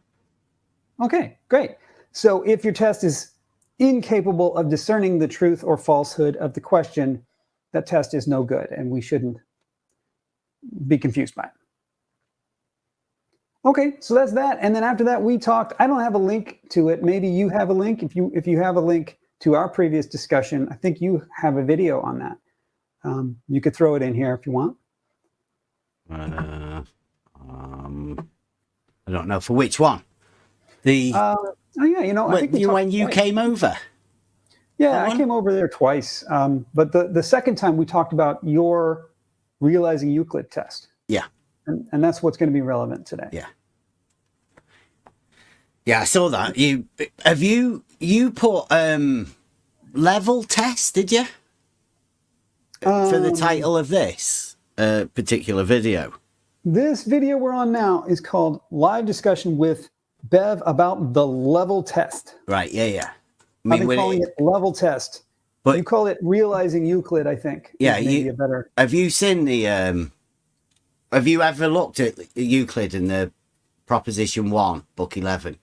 Okay, great. So if your test is incapable of discerning the truth or falsehood of the question, that test is no good, and we shouldn't be confused by it. Okay, so that's that. And then after that, we talked, I don't have a link to it. Maybe you have a link. If you have a link to our previous discussion, I think you have a video on that. You could throw it in here if you want. I don't know for which one. Oh yeah, I think when you came over. Yeah, I came over there twice. But the second time we talked about your Realizing Euclid test. Yeah. And that's what's going to be relevant today. Yeah. Yeah, I saw that. You put level test, did you? For the title of this particular video. This video we're on now is called Live Discussion with Bev about the level test. Right, yeah. I've been calling it level test. But you call it realizing Euclid, I think. Yeah, a better. Have you seen the have you ever looked at Euclid in the Proposition 1, Book 11?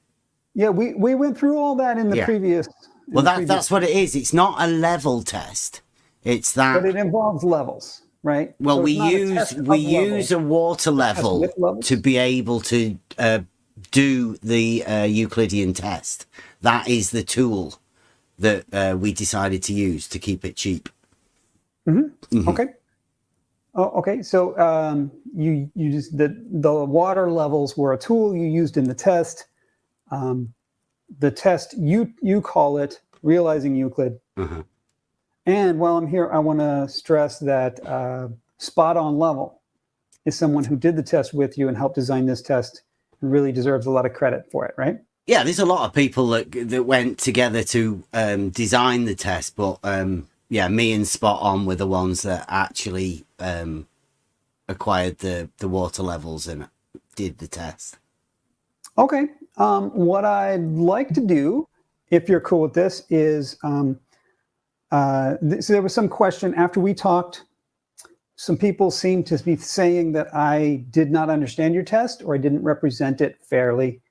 Yeah, we went through all that in the previous. Well, that's what it is. It's not a level test. It's that. But it involves levels, right? Well, so we use a water level to be able to do the Euclidean test. That is the tool that we decided to use to keep it cheap. Okay. Oh, okay. So you just the water levels were a tool you used in the test. The test you call it realizing Euclid. And while I'm here, I want to stress that Spot On Level is someone who did the test with you and helped design this test and really deserves a lot of credit for it, right? Yeah, there's a lot of people that went together to design the test, but me and Spot On were the ones that actually acquired the water levels and did the test. Okay. What I'd like to do, if you're cool with this, is so there was some question after we talked. Some people seem to be saying that I did not understand your test or I didn't represent it fairly.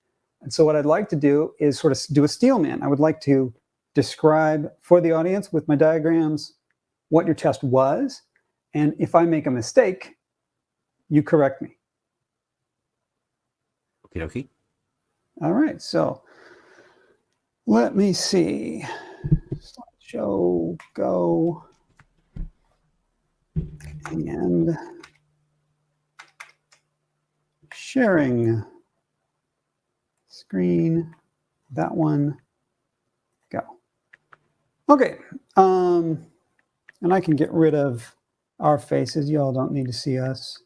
And so what I'd like to do is sort of do a steel man. I would like to describe for the audience with my diagrams what your test was. And if I make a mistake, you correct me. Okay. All right. So let me see. Slideshow, go. And sharing screen, that one, go. Okay, and I can get rid of our faces. Y'all don't need to see us.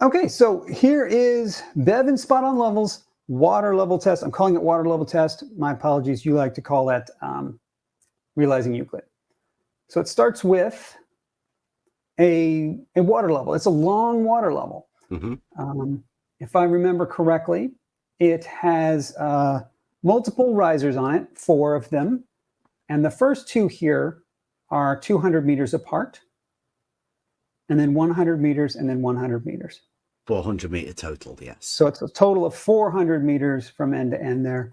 Okay, so here is Bev and Spot On Levels water level test. I'm calling it water level test. My apologies. You like to call that realizing Euclid. So it starts with a water level. It's a long water level. If I remember correctly, it has multiple risers on it, 4 of them. And the first 2 here are 200 meters apart, and then 100 meters, and then 100 meters. 400 meter total, yes. So it's a total of 400 meters from end to end there.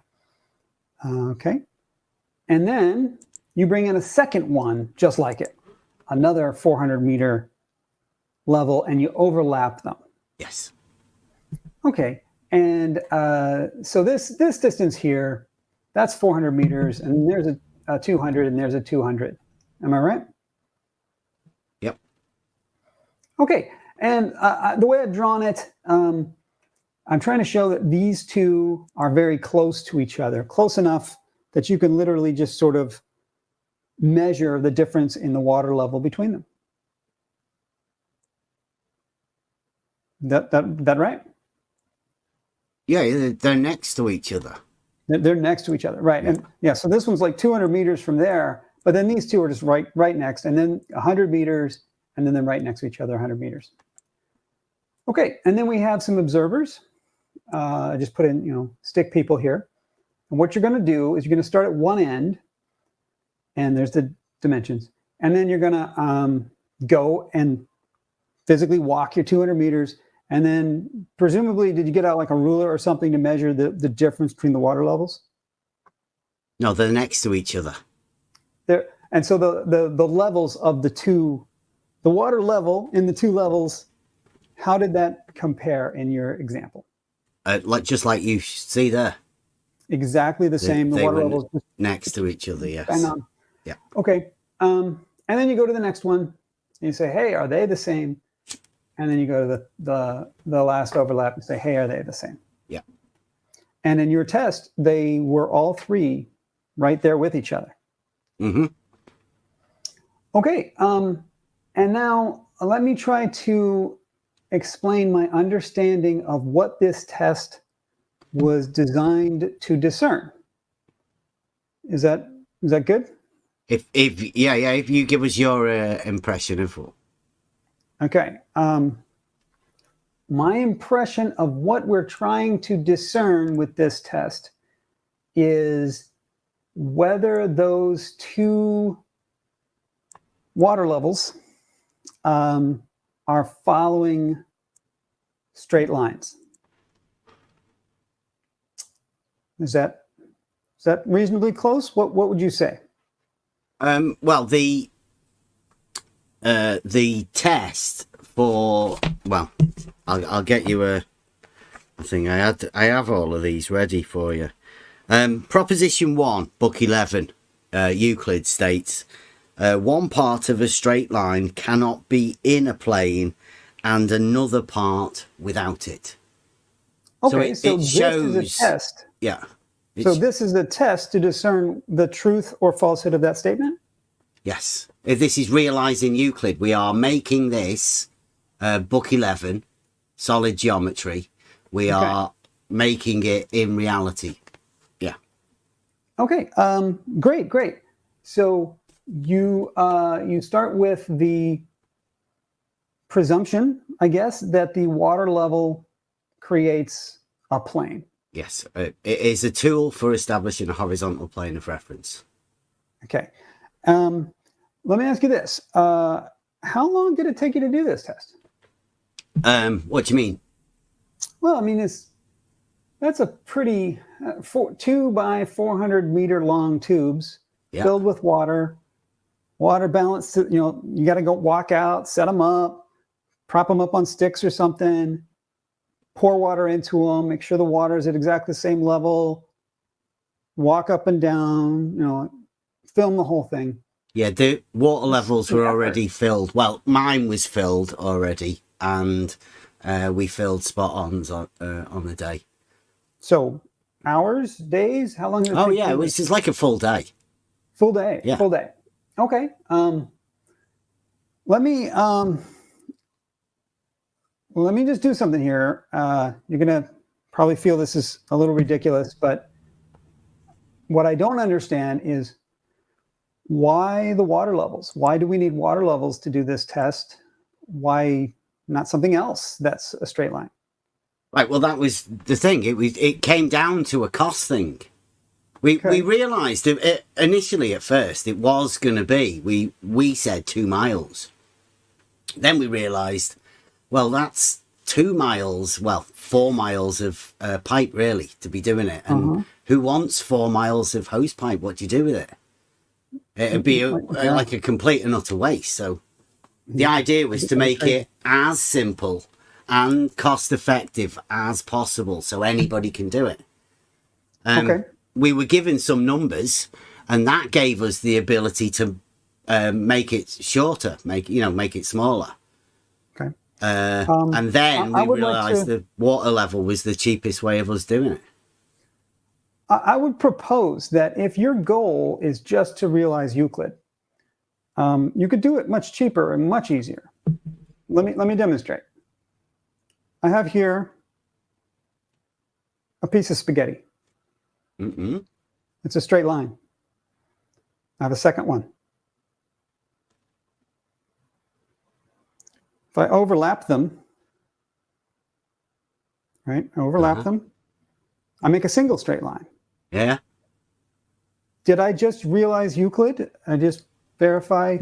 Okay. And then you bring in a second one just like it, another 400 meter level, and you overlap them. Yes. Okay. And so this distance here, that's 400 meters, and there's a 200, and there's a 200. Am I right? Yep. Okay. And the way I've drawn it, I'm trying to show that these two are very close to each other, close enough that you can literally just sort of measure the difference in the water level between them. That right? Yeah, they're next to each other. They're next to each other, right? Yeah. And yeah, so this one's like 200 meters from there, but then these two are just right next, and then 100 meters, and then they're right next to each other, 100 meters. Okay, and then we have some observers. I just put in, stick people here. And what you're going to do is you're going to start at one end, and there's the dimensions. And then you're going to go and physically walk your 200 meters. And then presumably, did you get out like a ruler or something to measure the difference between the water levels? No, they're next to each other. And so the levels of the water level in the 2 levels, how did that compare in your example? Just like you see there. Exactly the same. The water levels next to each other, yes. Bang on. Yeah. Okay. And then you go to the next one and you say, hey, are they the same? And then you go to the last overlap and say, hey, are they the same? Yeah. And in your test, they were all 3 right there with each other. Okay. And now let me try to explain my understanding of what this test was designed to discern. Is that good? If you give us your impression of what. Okay. My impression of what we're trying to discern with this test is whether those two water levels are following straight lines. Is that reasonably close? What would you say? Well, the test for, well, I'll get you a thing. I have all of these ready for you. Proposition 1, Book 11, Euclid states, one part of a straight line cannot be in a plane and another part without it. Okay, so it shows, this is a test. Yeah. So this is a test to discern the truth or falsehood of that statement? Yes. If this is realizing Euclid, we are making this Book 11, solid geometry. We are making it in reality. Yeah. Okay. Great. So you start with the presumption, I guess, that the water level creates a plane. Yes. It is a tool for establishing a horizontal plane of reference. Okay. Let me ask you this. How long did it take you to do this test? What do you mean? Well, I mean, that's a pretty 2 by 400 meter long tubes filled with water balanced. You got to go walk out, set them up, prop them up on sticks or something, pour water into them, make sure the water is at exactly the same level, walk up and down, film the whole thing. Yeah, the water levels were already filled. Well, mine was filled already, and we filled spot-ons on the day. So, hours, days? How long did it take? Oh, yeah, it was just like a full day. Full day? Yeah. Full day. Okay. Let me just do something here. You're going to probably feel this is a little ridiculous, but what I don't understand is why the water levels? Why do we need water levels to do this test? Why not something else that's a straight line? Right, well, that was the thing. It came down to a cost thing. We realised initially at first it was going to be, we said 2 miles. Then we realised, well, that's 2 miles, 4 miles of pipe really to be doing it. And who wants 4 miles of hose pipe? What do you do with it? It'd be like a complete and utter waste. So the idea was to make it as simple and cost effective as possible so anybody can do it. We were given some numbers, and that gave us the ability to make it shorter, make it smaller. Okay. And then we realised the water level was the cheapest way of us doing it. I would propose that if your goal is just to realize Euclid, you could do it much cheaper and much easier. Let me demonstrate. I have here a piece of spaghetti. It's a straight line. I have a second one. If I overlap them, right? I overlap them. I make a single straight line. Yeah. Did I just realize Euclid? I just verify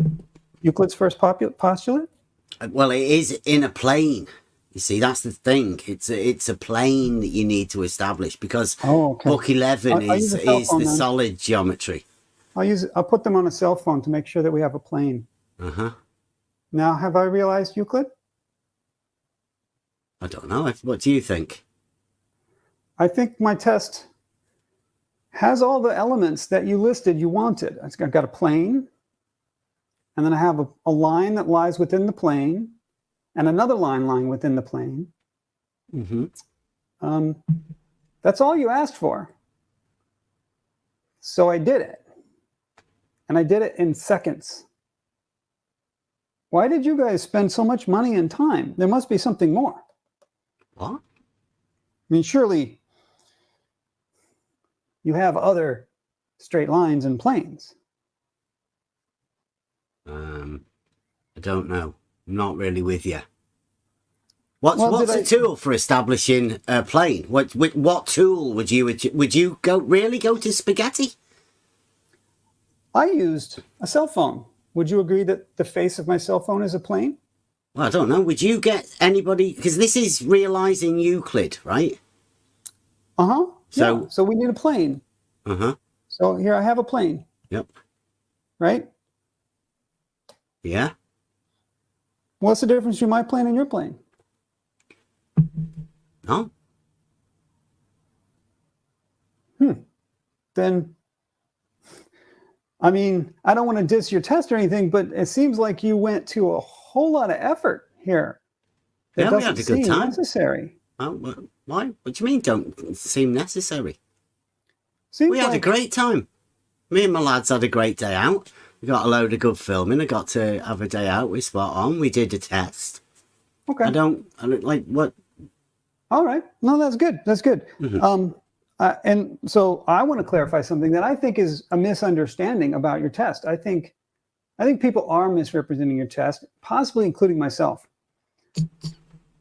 Euclid's first postulate? Well, it is in a plane. You see, that's the thing. It's a plane that you need to establish because Book 11 is the solid geometry. I'll put them on a cell phone to make sure that we have a plane. Now, have I realized Euclid? I don't know. What do you think? I think my test has all the elements that you listed you wanted. I've got a plane, and then I have a line that lies within the plane, and another line lying within the plane. That's all you asked for. So I did it. And I did it in seconds. Why did you guys spend so much money and time? There must be something more. What? I mean, surely you have other straight lines and planes. I don't know. not really with you. What's a tool for establishing a plane? What tool would you go to spaghetti? I used a cell phone. Would you agree that the face of my cell phone is a plane? Well, I don't know. Would you get anybody, because this is realizing Euclid, right? So we need a plane. So here I have a plane. Yep. Right? Yeah. What's the difference between my plane and your plane? No. Then, I mean, I don't want to diss your test or anything, but it seems like you went to a whole lot of effort here. Yeah, we had a good time. Necessary. Oh, why? What do you mean don't seem necessary? We had a great time. Me and my lads had a great day out. We got a load of good filming. I got to have a day out. We spot on. We did a test. Okay. I don't like what. All right. No, that's good. That's good. And so I want to clarify something that I think is a misunderstanding about your test. I think people are misrepresenting your test, possibly including myself.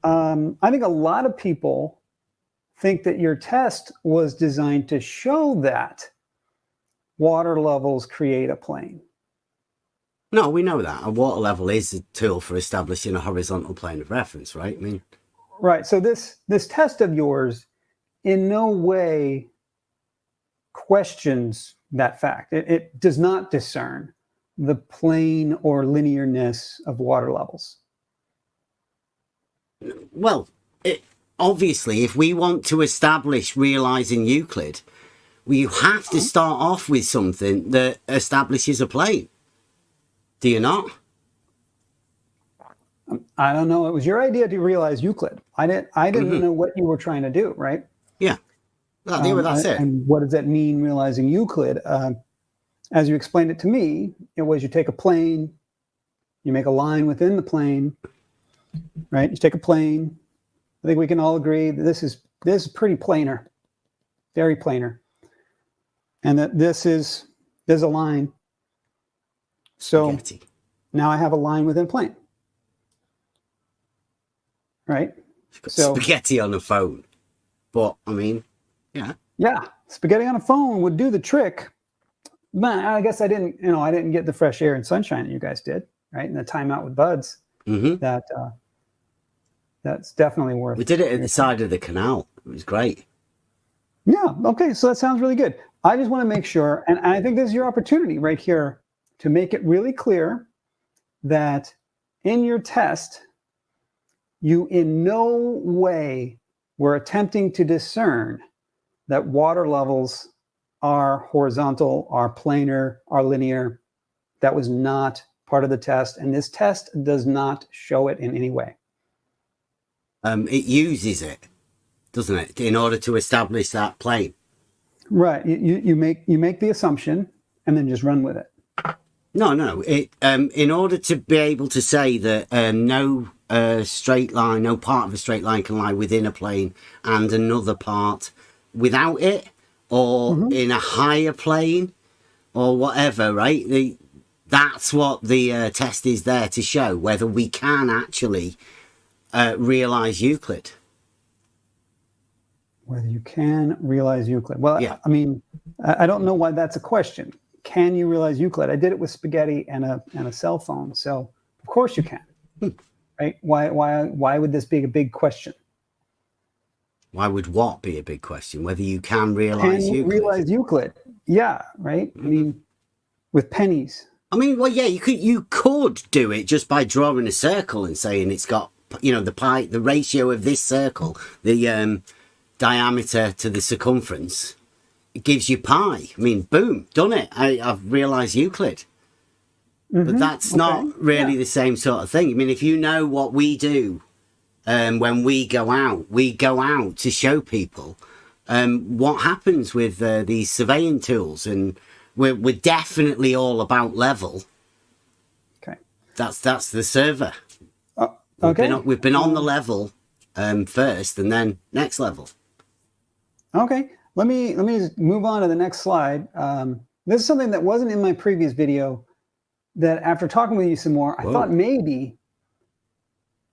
I think a lot of people think that your test was designed to show that water levels create a plane. No, we know that. A water level is a tool for establishing a horizontal plane of reference, right? I mean, right. So this test of yours in no way questions that fact. It does not discern the plane or linearness of water levels. Well, obviously, if we want to establish realizing Euclid, we have to start off with something that establishes a plane. Do you not? I don't know. It was your idea to realize Euclid. I didn't know what you were trying to do, right? Yeah. That's it. And what does that mean, realizing Euclid? As you explained it to me, it was you take a plane, you make a line within the plane, right? You take a plane. I think we can all agree that this is pretty planar, very planar, and that there's a line. So Spaghetti. Now I have a line within a plane, right? So spaghetti on the phone, but I mean, yeah, spaghetti on a phone would do the trick. But I guess I didn't get the fresh air and sunshine that you guys did, right? And the time out with buds. That's definitely worth. We did it at the side of the canal. It was great. Yeah. Okay. So that sounds really good. I just want to make sure, and I think this is your opportunity right here to make it really clear that in your test, you in no way were attempting to discern that water levels are horizontal, are planar, are linear. That was not part of the test, and this test does not show it in any way. It uses it, doesn't it, in order to establish that plane? Right. You make the assumption and then just run with it. No. It in order to be able to say that no straight line, no part of a straight line can lie within a plane and another part without it, or in a higher plane, or whatever, right? That's what the test is there to show, whether we can actually realize Euclid. Whether you can realize Euclid. Well, yeah. I mean, I don't know why that's a question. Can you realize Euclid? I did it with spaghetti and a cell phone, so of course you can. Right? Why would this be a big question? Why would what be a big question? Whether you can realize Euclid. Realize Euclid? Yeah, right. I mean, with pennies. I mean, well, yeah, you could do it just by drawing a circle and saying it's got, the ratio of this circle, the diameter to the circumference. It gives you pi. I mean, boom, done it. I've realized Euclid. But that's not really the same sort of thing. I mean, if you know what we do when we go out to show people what happens with these surveying tools, and we're definitely all about level. Okay. That's the server. Okay. We've been on the level first, and then next level. Okay. Let me just move on to the next slide. This is something that wasn't in my previous video, that after talking with you some more, I thought maybe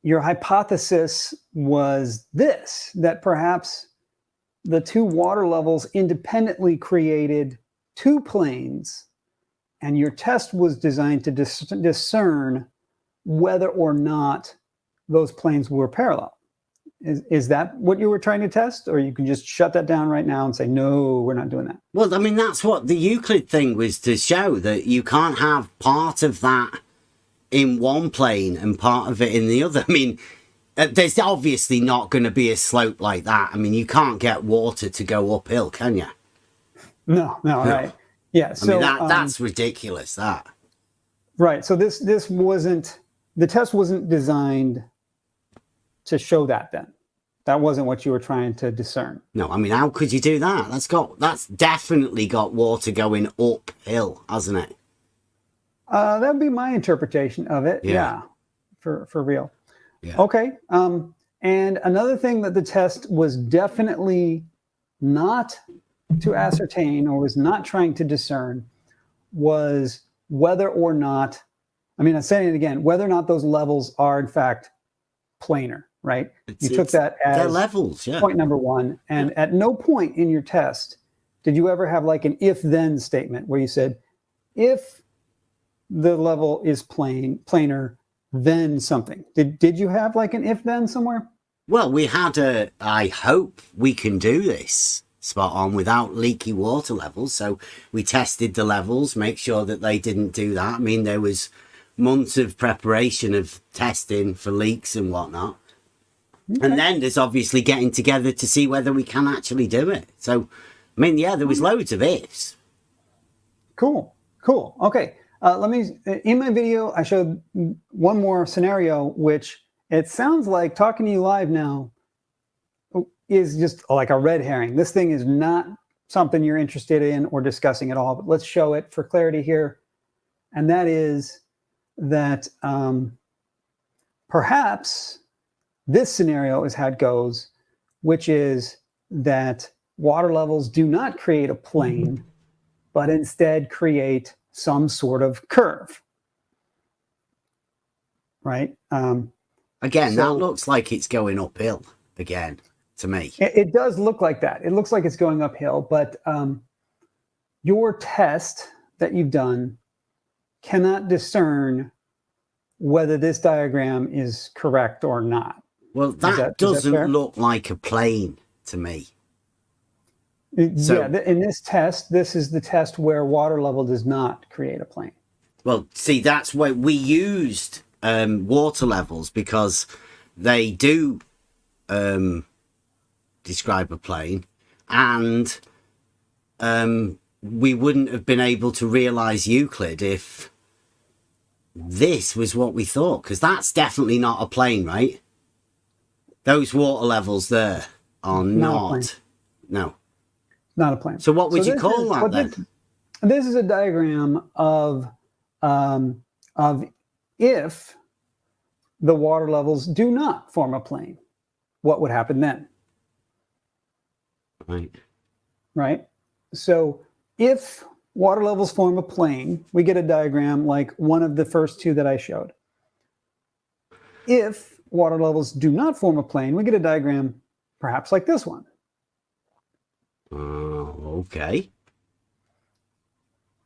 your hypothesis was this, that perhaps the two water levels independently created two planes, and your test was designed to discern whether or not those planes were parallel. Is that what you were trying to test? Or you can just shut that down right now and say, no, we're not doing that? Well, I mean, that's what the Euclid thing was to show, that you can't have part of that in one plane and part of it in the other. I mean, there's obviously not going to be a slope like that. I mean, you can't get water to go uphill, can you? No, right. Yeah. So I mean, that's ridiculous, that. Right. So this wasn't, the test wasn't designed to show that then. That wasn't what you were trying to discern. No, I mean, how could you do that? That's definitely got water going uphill, hasn't it? That'd be my interpretation of it. Yeah. For real. Yeah. Okay. And another thing that the test was definitely not to ascertain, or was not trying to discern, was whether or not, I mean, I'm saying it again, whether or not those levels are in fact planar, right? You took that as levels, point number one. And at no point in your test did you ever have like an if-then statement where you said, if the level is planar, then something. Did you have like an if-then somewhere? Well, we had I hope we can do this spot on without leaky water levels. So we tested the levels, make sure that they didn't do that. I mean, there was months of preparation of testing for leaks and whatnot. Okay. And then there's obviously getting together to see whether we can actually do it. So, I mean, yeah, there was loads of ifs. Cool. Okay. In my video, I showed one more scenario, which it sounds like, talking to you live now, is just like a red herring. This thing is not something you're interested in or discussing at all, but let's show it for clarity here. And that is that perhaps this scenario is how it goes, which is that water levels do not create a plane, but instead create some sort of curve, right? Again, that looks like it's going uphill again to me. It does look like that. It looks like it's going uphill, but your test that you've done cannot discern whether this diagram is correct or not. Well, that doesn't look like a plane to me. So, yeah, in this test, this is the test where water level does not create a plane. Well, see, that's why we used water levels, because they do describe a plane, and we wouldn't have been able to realize Euclid if this was what we thought, because that's definitely not a plane, right? Those water levels there are not. No. Not a plane. So what would you call that then? This is a diagram of if the water levels do not form a plane, what would happen then? Right. So if water levels form a plane, we get a diagram like one of the first two that I showed. If water levels do not form a plane, we get a diagram perhaps like this one. Okay.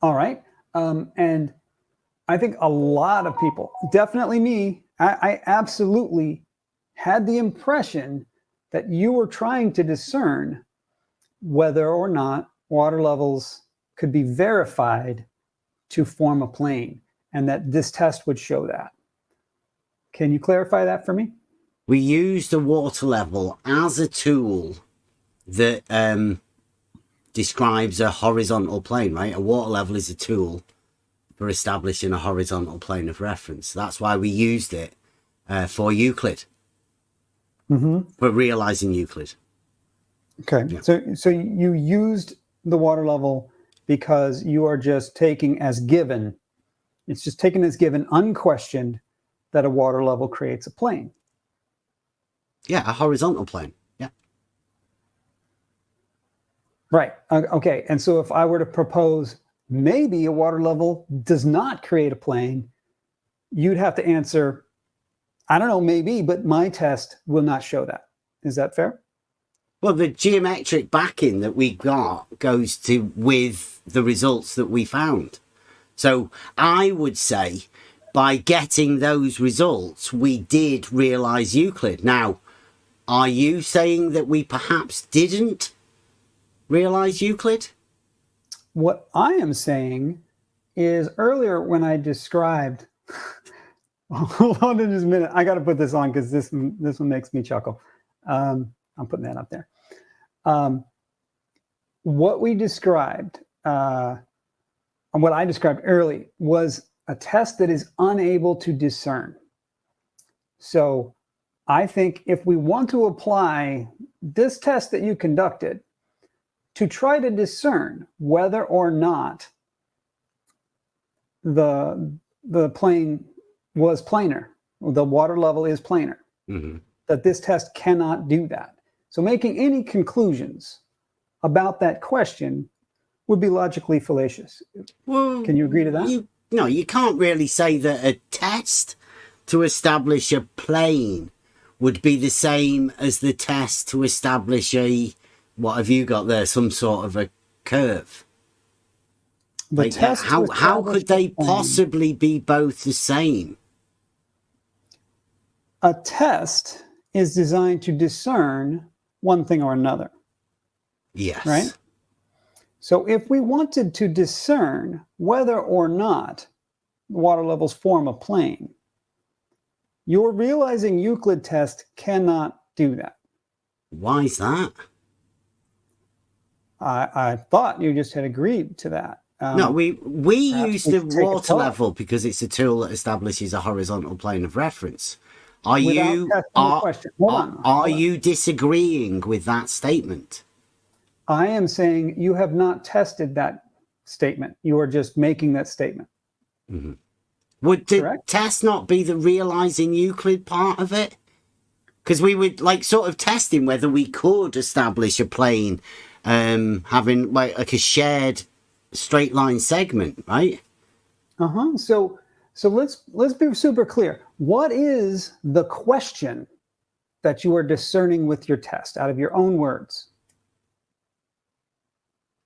All right. And I think a lot of people, definitely me, I absolutely had the impression that you were trying to discern whether or not water levels could be verified to form a plane, and that this test would show that. Can you clarify that for me? We used the water level as a tool that describes a horizontal plane, right? A water level is a tool for establishing a horizontal plane of reference. That's why we used it for Euclid, for realizing Euclid. Okay, yeah. So you used the water level because you are just taking as given, it's just taken as given, unquestioned, that a water level creates a plane. Yeah, a horizontal plane. Yeah. Right. Okay. And so if I were to propose maybe a water level does not create a plane, you'd have to answer, I don't know, maybe, but my test will not show that. Is that fair? Well, the geometric backing that we got goes to with the results that we found. So I would say by getting those results, we did realise Euclid. Now, are you saying that we perhaps didn't realise Euclid? What I am saying is earlier when I described, hold on just a minute, I got to put this on because this one makes me chuckle. I'm putting that up there. What we described, and what I described early, was a test that is unable to discern. So I think if we want to apply this test that you conducted to try to discern whether or not the plane was planar, the water level is planar, that this test cannot do that. So making any conclusions about that question would be logically fallacious. Well, can you agree to that? You can't really say that a test to establish a plane would be the same as the test to establish what have you got there, some sort of a curve. The test how could they possibly be both the same? A test is designed to discern one thing or another. Yes. Right? So if we wanted to discern whether or not water levels form a plane, your realizing Euclid test cannot do that. Why is that? I thought you just had agreed to that. No, we use the water level because it's a tool that establishes a horizontal plane of reference. Are you disagreeing with that statement? I am saying you have not tested that statement. You are just making that statement. Mm-hmm. Would the test not be the realizing Euclid part of it? Because we would sort of testing whether we could establish a plane having like a shared straight line segment, right? So let's be super clear. What is the question that you are discerning with your test out of your own words?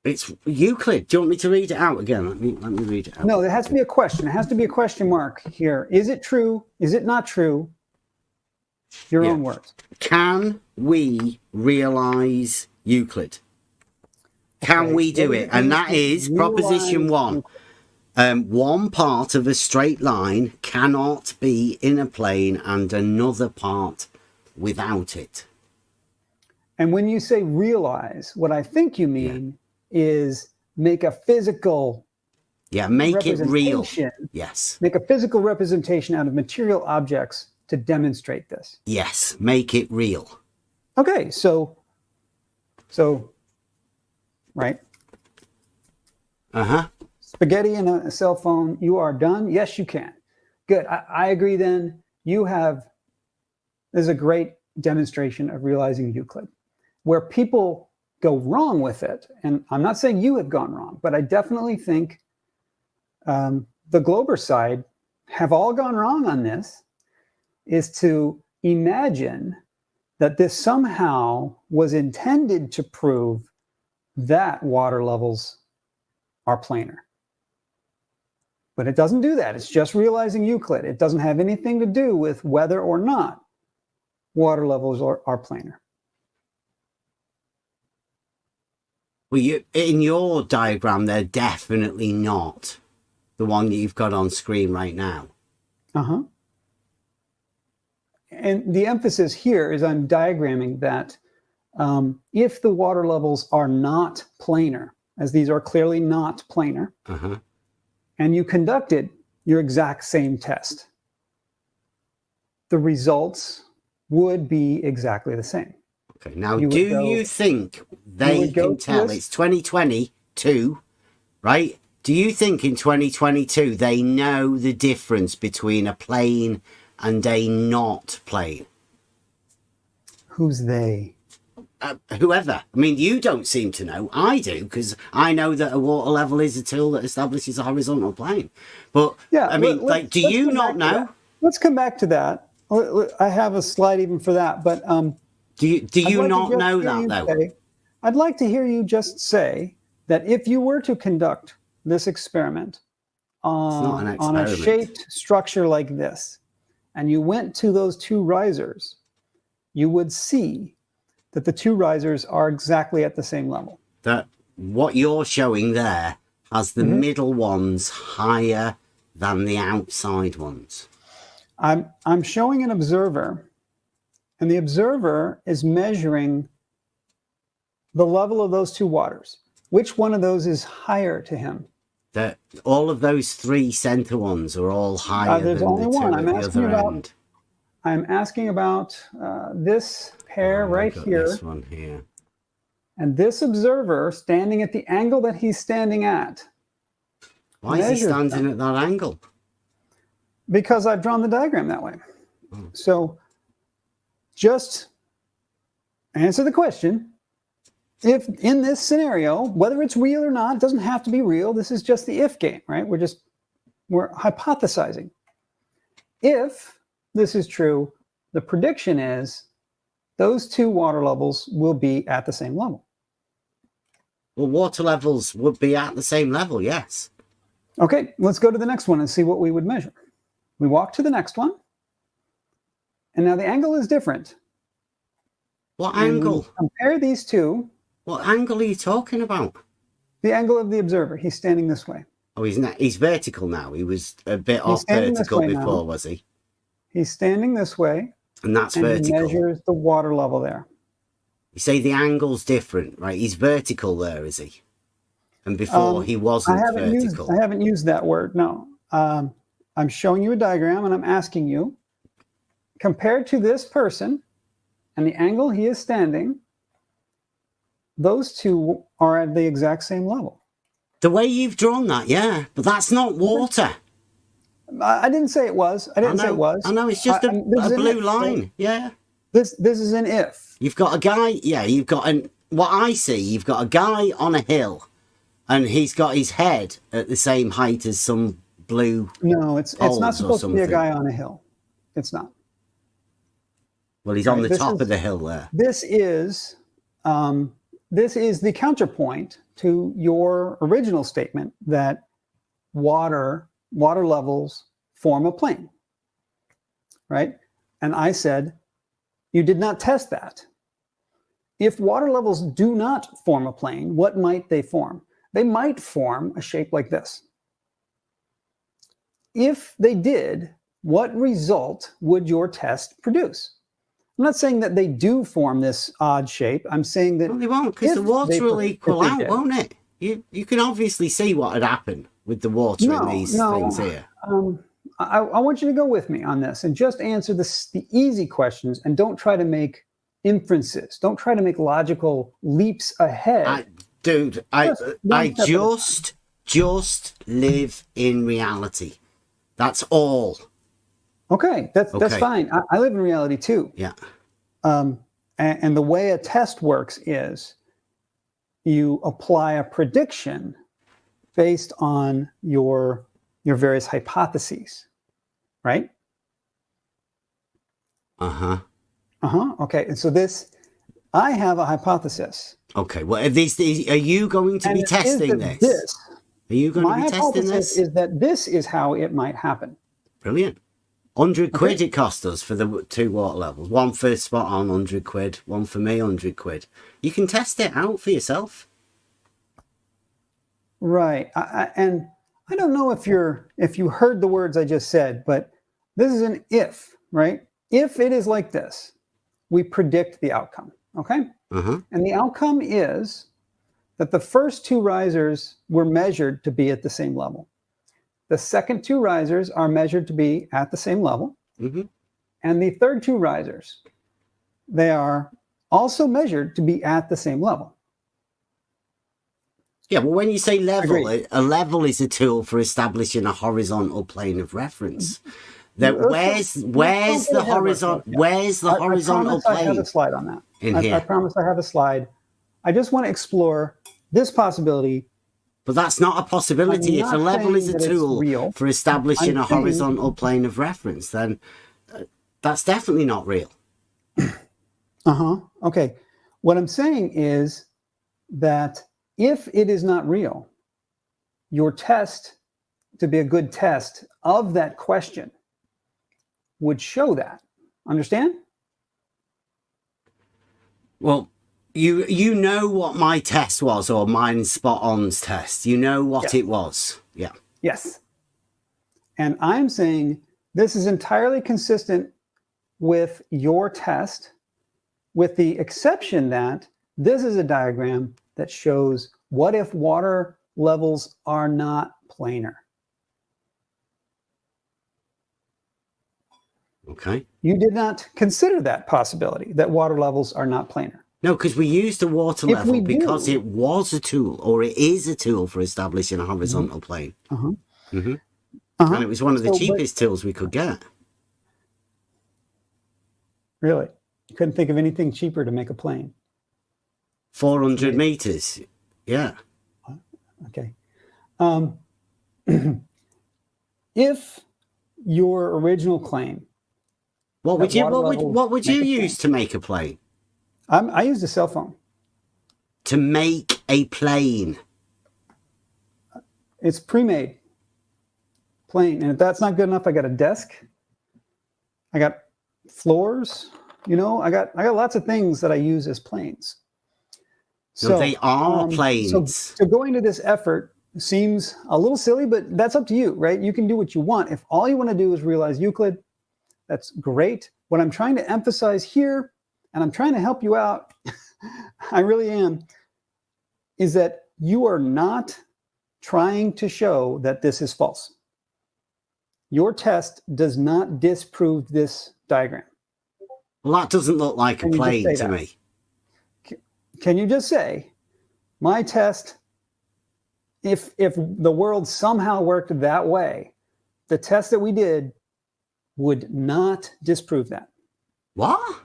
It's Euclid. Do you want me to read it out again? Let me read it out. No, there has to be a question. It has to be a question mark here. Is it true? Is it not true? Your own words. Can we realize Euclid? Can we do it? And that is proposition 1. One part of a straight line cannot be in a plane and another part without it. And when you say realize, what I think you mean is make a physical make it real. Yes. Make a physical representation out of material objects to demonstrate this. Yes, make it real. Okay, so right. Spaghetti and a cell phone, you are done? Yes, you can. Good. I agree then. This is a great demonstration of realizing Euclid. Where people go wrong with it, and I'm not saying you have gone wrong, but I definitely think the Glober side have all gone wrong on this, is to imagine that this somehow was intended to prove that water levels are planar. But it doesn't do that. It's just realizing Euclid. It doesn't have anything to do with whether or not water levels are planar. Well, in your diagram, they're definitely not the one that you've got on screen right now. And the emphasis here is I'm diagramming that if the water levels are not planar, as these are clearly not planar, and you conducted your exact same test, the results would be exactly the same. Okay, now you think they can tell? It's 2022, right? Do you think in 2022 they know the difference between a plane and a not plane? Who's they? Whoever. I mean, you don't seem to know. I do, because I know that a water level is a tool that establishes a horizontal plane. But, I mean, do you not know? Let's come back to that I have a slide even for that, but do you not know that though? I'd like to hear you just say that if you were to conduct this experiment on a shaped structure like this, and you went to those two risers, you would see that the two risers are exactly at the same level. That what you're showing there has the middle ones higher than the outside ones. I'm showing an observer, and the observer is measuring the level of those two waters. Which one of those is higher to him? All of those three center ones are all higher there's than only the one. two at the other end. I'm asking about this pair right here. This one here. And this observer standing at the angle that he's standing at. Why is he standing at that angle? Because I've drawn the diagram that way. So just answer the question. If in this scenario, whether it's real or not, it doesn't have to be real. This is just the if game, right? We're hypothesizing. If this is true, the prediction is those two water levels will be at the same level. Well, water levels would be at the same level, yes. Okay, let's go to the next one and see what we would measure. We walk to the next one. And now the angle is different. What angle? Compare these two. What angle are you talking about? The angle of the observer. He's standing this way. Oh, he's vertical now. He was a bit off vertical before, was he? He's standing this way. And that's vertical. He measures the water level there. You say the angle's different, right? He's vertical there, is he? And before he wasn't vertical. I haven't used that word, no. I'm showing you a diagram and I'm asking you, compared to this person and the angle he is standing, those two are at the exact same level. The way you've drawn that, yeah, but that's not water. I didn't say it was. I didn't say it was. I know, it's just a blue line. Right? Yeah. This is an if. You've got a guy, what I see, you've got a guy on a hill and he's got his head at the same height as some blue. No, it's not supposed to be a guy on a hill. It's not. Well, he's on the top of the hill there. This is the counterpoint to your original statement that water levels form a plane, right? And I said, you did not test that. If water levels do not form a plane, what might they form? They might form a shape like this. If they did, what result would your test produce? I'm not saying that they do form this odd shape. I'm saying that they won't, because the water will equal out, won't it? You can obviously see what had happened with the water in these things here. I want you to go with me on this and just answer the easy questions and don't try to make inferences. Don't try to make logical leaps ahead. I just live in reality. That's all. Okay, that's fine. I live in reality too. Yeah. And the way a test works is you apply a prediction based on your various hypotheses, right? Okay, and so I have a hypothesis. Okay, well, are you going to be testing this? Are you going to be testing this? My hypothesis is that this is how it might happen. Brilliant. 100 quid it cost us for the two water levels. One for spot on, 100 quid. One for me, 100 quid. You can test it out for yourself. Right. And I don't know if you heard the words I just said, but this is an if, right? If it is like this, we predict the outcome, okay? And the outcome is that the first two risers were measured to be at the same level. The second two risers are measured to be at the same level. And the third two risers, they are also measured to be at the same level. Yeah, well, when you say level, a level is a tool for establishing a horizontal plane of reference. Where's the horizontal plane? I have a slide on that. Here. I promise I have a slide. I just want to explore this possibility. But that's not a possibility. If a level is a tool for establishing a horizontal plane of reference, then That's definitely not real. Okay. What I'm saying is that if it is not real, your test, to be a good test of that question, would show that. Understand? Well, you know what my test was, or mine spot on's test. You know what it was. Yeah. Yes. And I'm saying this is entirely consistent with your test, with the exception that this is a diagram that shows what if water levels are not planar. Okay. You did not consider that possibility, that water levels are not planar. No, because we used the water If level we because do- it was a tool, or it is a tool for establishing a horizontal plane. And it was one of the cheapest tools we could get. Really? You couldn't think of anything cheaper to make a plane? 400 meters. Yeah. Okay. If your original claim, What would you make a use to make a plane? I used a cell phone. To make a plane. It's pre-made plane, and if that's not good enough, I got a desk. I got floors. You know, I got lots of things that I use as planes. So they are planes. So going to this effort seems a little silly, but that's up to you, right? You can do what you want. If all you want to do is realize Euclid, that's great. What I'm trying to emphasize here, and I'm trying to help you out, I really am, is that you are not trying to show that this is false. Your test does not disprove this diagram. Well, that doesn't look like a plane to me. Can you just say, my test, if the world somehow worked that way, the test that we did would not disprove that? What?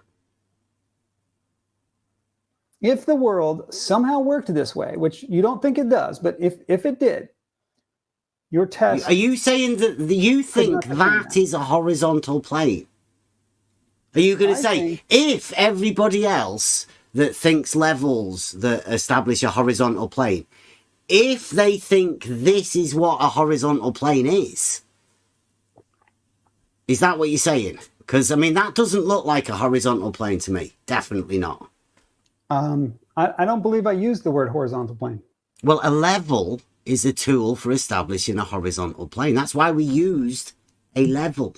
If the world somehow worked this way, which you don't think it does, but if it did, your test... Are you saying that you think that is a horizontal plane? Are you going to say, if everybody else that thinks levels that establish a horizontal plane, if they think this is what a horizontal plane is that what you're saying? Because, I mean, that doesn't look like a horizontal plane to me. Definitely not. I don't believe I used the word horizontal plane. Well, a level is a tool for establishing a horizontal plane. That's why we used a level.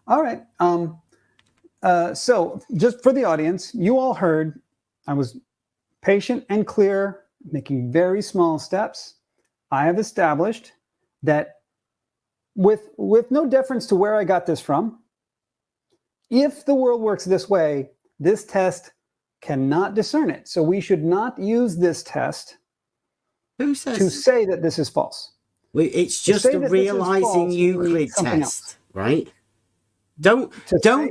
All right. So just for the audience, you all heard I was patient and clear, making very small steps. I have established that with no deference to where I got this from, if the world works this way, this test cannot discern it. So we should not use this test to say that this is false. It's just a realizing Euclid test, right? Don't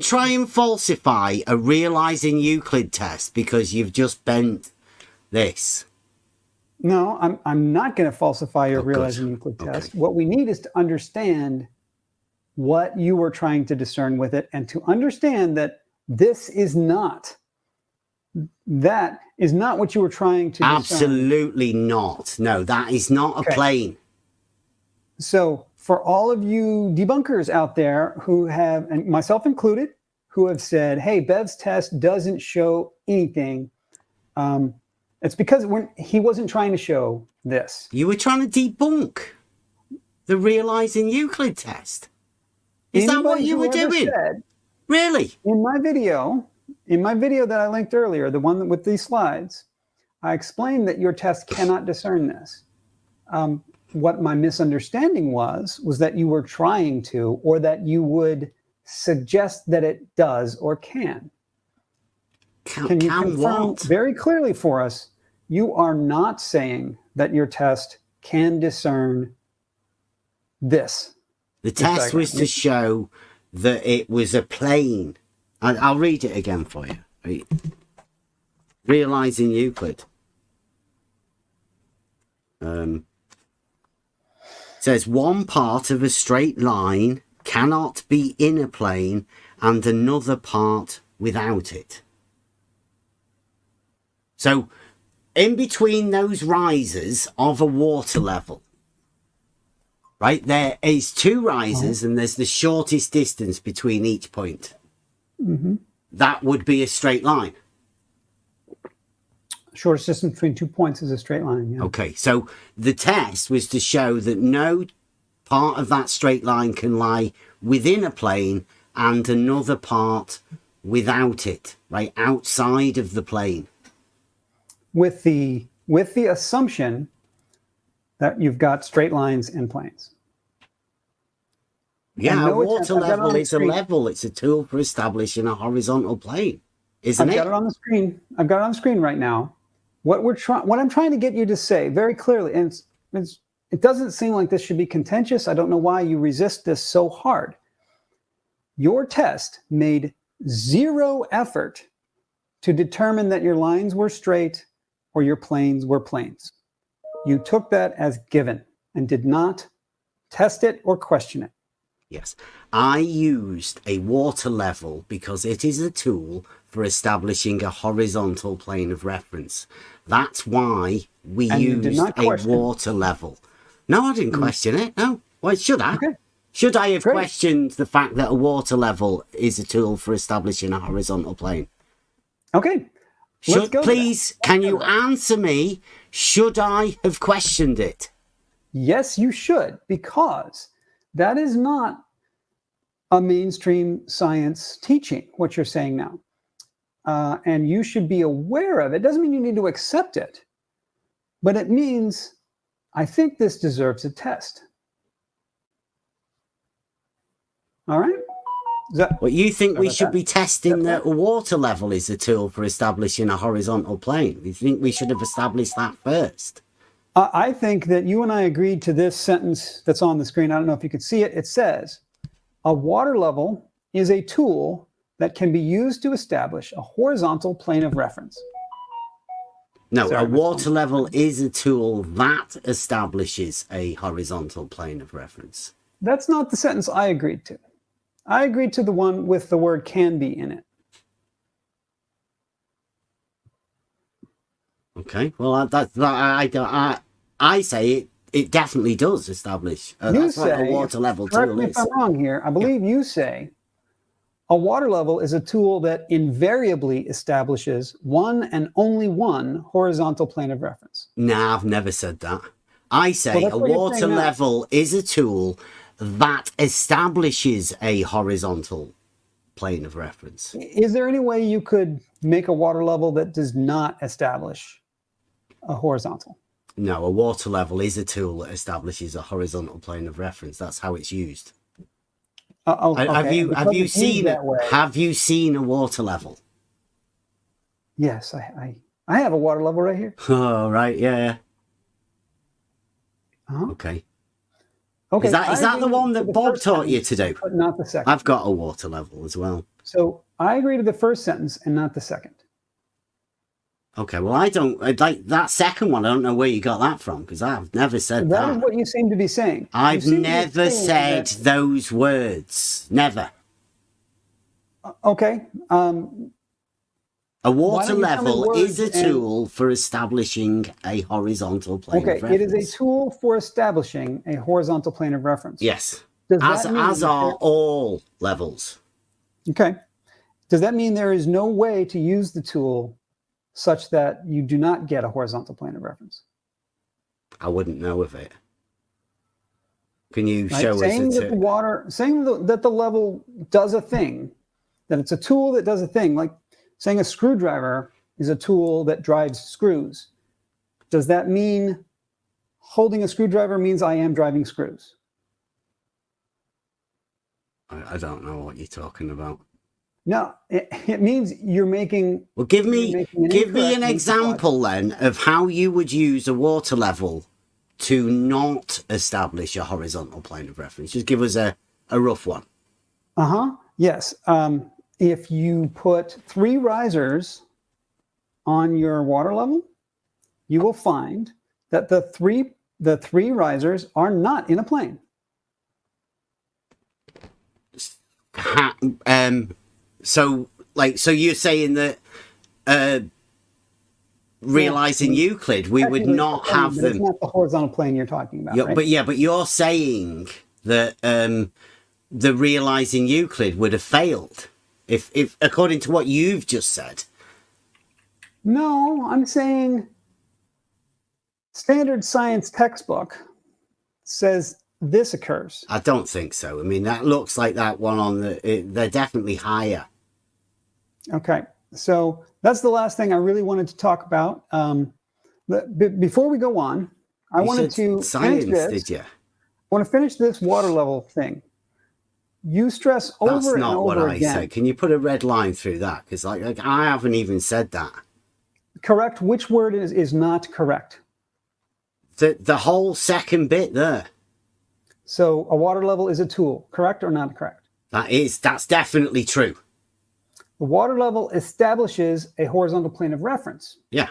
try and falsify a realizing Euclid test because you've just bent this. No, I'm not going to falsify your realizing Euclid test. What we need is to understand what you were trying to discern with it, and to understand that that is not what you were trying to discern. Absolutely not. No, that is not a plane. So for all of you debunkers out there who have, and myself included, who have said, hey, Bev's test doesn't show anything, it's because he wasn't trying to show this. You were trying to debunk the realizing Euclid test. Is that what you were doing? Really? In my video that I linked earlier, the one with these slides, I explained that your test cannot discern this. What my misunderstanding was that you were trying to, or that you would suggest that it does or can. Can you confirm very clearly for us, you are not saying that your test can discern this? The test was to show that it was a plane. I'll read it again for you. Right? Realizing Euclid. Says one part of a straight line cannot be in a plane and another part without it. So in between those risers of a water level, right, there is two risers and there's the shortest distance between each point. Mm-hmm. That would be a straight line. Shortest distance between 2 points is a straight line. Yeah. Okay, so the test was to show that no part of that straight line can lie within a plane and another part without it, right, outside of the plane. With the assumption that you've got straight lines and planes. Yeah, a water level is a level. It's a tool for establishing a horizontal plane, isn't it? I've got it on the screen. I've got it on the screen right now. What I'm trying to get you to say very clearly, and it doesn't seem like this should be contentious. I don't know why you resist this so hard. Your test made zero effort to determine that your lines were straight or your planes were planes. You took that as given and did not test it or question it. Yes, I used a water level because it is a tool for establishing a horizontal plane of reference. That's why we used a water level. No, I didn't question it. No. Well, should I? Okay. Should I have questioned the fact that a water level is a tool for establishing a horizontal plane? Okay. Please, can you answer me? Should I have questioned it? Yes, you should, because that is not a mainstream science teaching, what you're saying now. And you should be aware of it. Doesn't mean you need to accept it, but it means I think this deserves a test. All right? Well, you think we should be testing that a water level is a tool for establishing a horizontal plane? You think we should have established that first? I think that you and I agreed to this sentence that's on the screen. I don't know if you can see it. It says, a water level is a tool that can be used to establish a horizontal plane of reference. No, a water level is a tool that establishes a horizontal plane of reference. That's not the sentence I agreed to. I agreed to the one with the word can be in it. Okay, well, I say it definitely does establish. That's what a water level tool is. Correct me if I'm wrong here. I believe you say a water level is a tool that invariably establishes one and only one horizontal plane of reference. Nah, I've never said that. I say a water level is a tool that establishes a horizontal plane of reference. Is there any way you could make a water level that does not establish a horizontal? No, a water level is a tool that establishes a horizontal plane of reference. That's how it's used. Okay. Have you seen a water level? Yes, I have a water level right here. Oh, right, yeah. Uh-huh. Okay. Okay. Is that the one that Bob taught you to do? But not the second. I've got a water level as well. So I agree to the first sentence and not the second. Okay, well, I like that second one. I don't know where you got that from, because I've never said that. That is what you seem to be saying. I've never said those words. Never. Okay. A water level is a tool for establishing a horizontal plane of reference. Okay, it is a tool for establishing a horizontal plane of reference. Yes, as are all levels. Okay. Does that mean there is no way to use the tool such that you do not get a horizontal plane of reference? I wouldn't know of it. Can you show us saying that the level does a thing, that it's a tool that does a thing, like saying a screwdriver is a tool that drives screws. Does that mean holding a screwdriver means I am driving screws? I don't know what you're talking about. No, it means you're making... Well, give me an example then of how you would use a water level to not establish a horizontal plane of reference. Just give us a rough one. Yes. If you put 3 risers on your water level, you will find that the three risers are not in a plane. So you're saying that realizing Euclid, we would not have them. It's not the horizontal plane you're talking about, right? But you're saying that the realizing Euclid would have failed if according to what you've just said. No, I'm saying standard science textbook says this occurs. I don't think so. I mean, that looks like that one on they're definitely higher. Okay, so that's the last thing I really wanted to talk about. Before we go on, I wanted to science, finish this. did you? I want to finish this water level thing. You stress over and over again. That's not what I said. Can you put a red line through that? Because like I haven't even said that. Correct. Which word is not correct? The whole second bit there. So a water level is a tool. Correct or not correct? That's definitely true. The water level establishes a horizontal plane of reference. Yeah.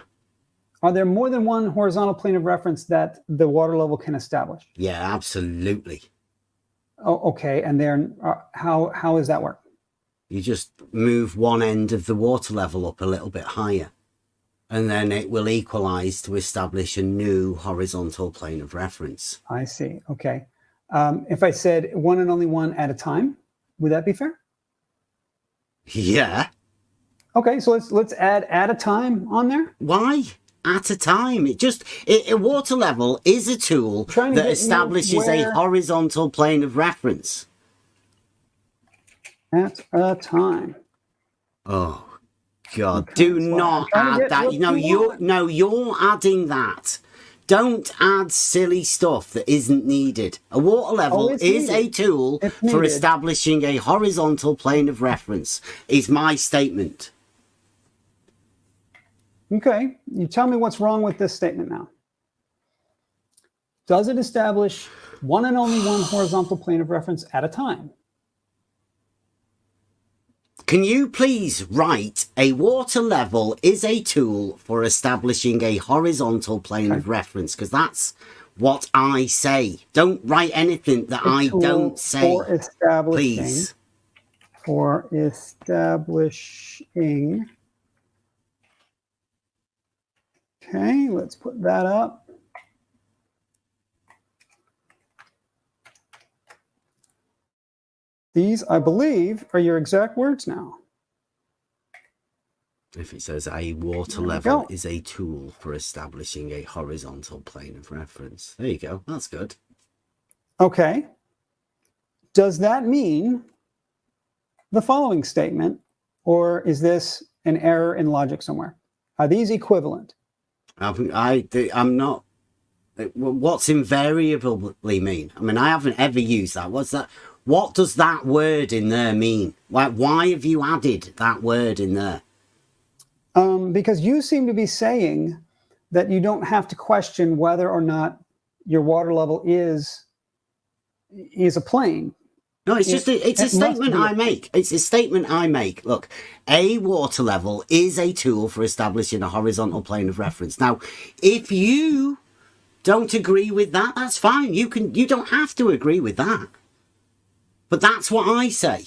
Are there more than one horizontal plane of reference that the water level can establish? Yeah, absolutely. Oh, okay. And then how does that work? You just move one end of the water level up a little bit higher, and then it will equalize to establish a new horizontal plane of reference. I see. Okay. If I said one and only one at a time, would that be fair? Yeah. Okay, so let's add at a time on there. Why? At a time. A water level is a tool that establishes a horizontal plane of reference. At a time. Oh God. Okay, Do not add that. You're adding that. Don't add silly stuff that isn't needed. A water level is a tool for establishing a horizontal plane of reference, is my statement. Okay, you tell me what's wrong with this statement now. Does it establish one and only one horizontal plane of reference at a time? Can you please write a water level is a tool for establishing a horizontal plane of reference? Because that's what I say. Don't write anything that I don't say. Please. For establishing. Okay, let's put that up. These, I believe, are your exact words now. If it says a water level is a tool for establishing a horizontal plane of reference. There you go. That's good. Okay. Does that mean the following statement, or is this an error in logic somewhere? Are these equivalent? I'm not. What's invariably mean? I mean, I haven't ever used that. What's that? What does that word in there mean? Why have you added that word in there? Because you seem to be saying that you don't have to question whether or not your water level is a plane. No, it's a statement I make. It's a statement I make. Look, a water level is a tool for establishing a horizontal plane of reference. Now, if you don't agree with that, that's fine. You don't have to agree with that. But that's what I say.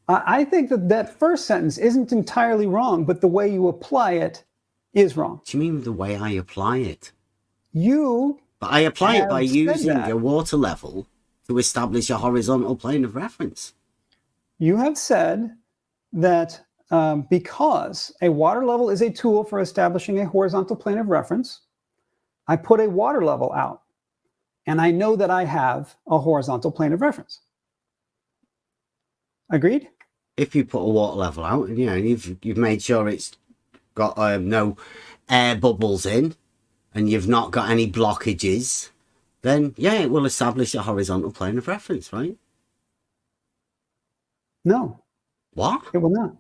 I think that first sentence isn't entirely wrong, but the way you apply it is wrong. What do you mean the way I apply it? But I apply it by using a water level to establish a horizontal plane of reference. You have said that because a water level is a tool for establishing a horizontal plane of reference, I put a water level out, and I know that I have a horizontal plane of reference. Agreed? If you put a water level out, and you've made sure it's got no air bubbles in, and you've not got any blockages, then yeah, it will establish a horizontal plane of reference, right? No. What? It will not.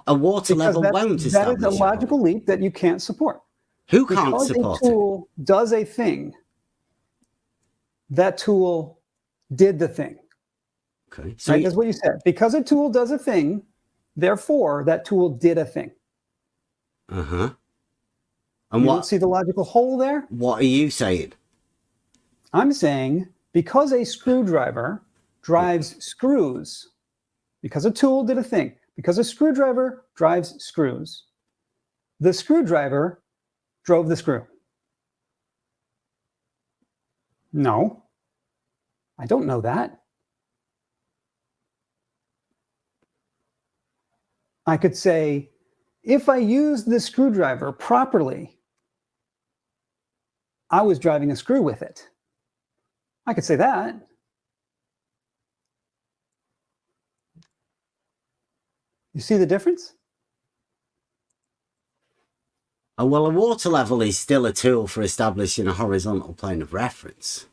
A water level won't establish. That is a logical leap that you can't support. Who can't support it? Because a tool does a thing, that tool did the thing. Okay. So right? That's what you said. Because a tool does a thing, therefore that tool did a thing. Uh-huh. And you don't see the logical hole there? What are you saying? I'm saying because a screwdriver drives screws. Because a tool did a thing. Because a screwdriver drives screws. The screwdriver drove the screw. No, I don't know that. I could say, if I use the screwdriver properly, I was driving a screw with it. I could say that. You see the difference? Oh, well, a water level is still a tool for establishing a horizontal plane of reference.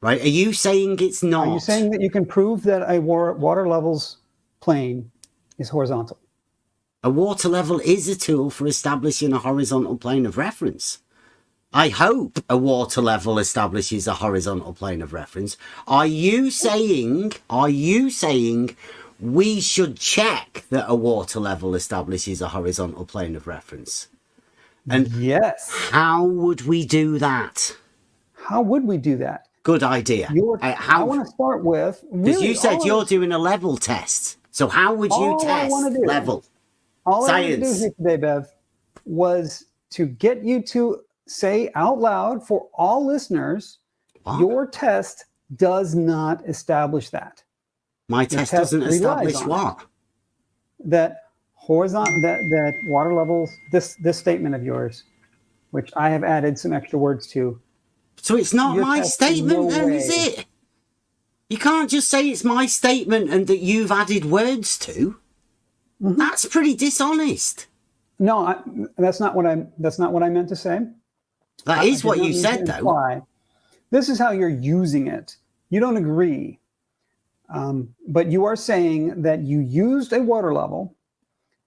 Right? Are you saying it's not? Are you saying that you can prove that a water level's plane is horizontal? A water level is a tool for establishing a horizontal plane of reference. I hope a water level establishes a horizontal plane of reference. Are you saying we should check that a water level establishes a horizontal plane of reference? And yes. How would we do that? How would we do that? Good idea. I want to start with... Because you said you're doing a level test. So how would you test level? All I wanted to do here today, Bev, was to get you to say out loud for all listeners, your test does not establish that. My test doesn't establish what? That horizontal, that water levels, this statement of yours, which I have added some extra words to. So it's not my statement then, is it? You can't just say it's my statement and that you've added words to. Mm-hmm. That's pretty dishonest. No, that's not what I meant to say. That is what you said, though. This is how you're using it. You don't agree. But you are saying that you used a water level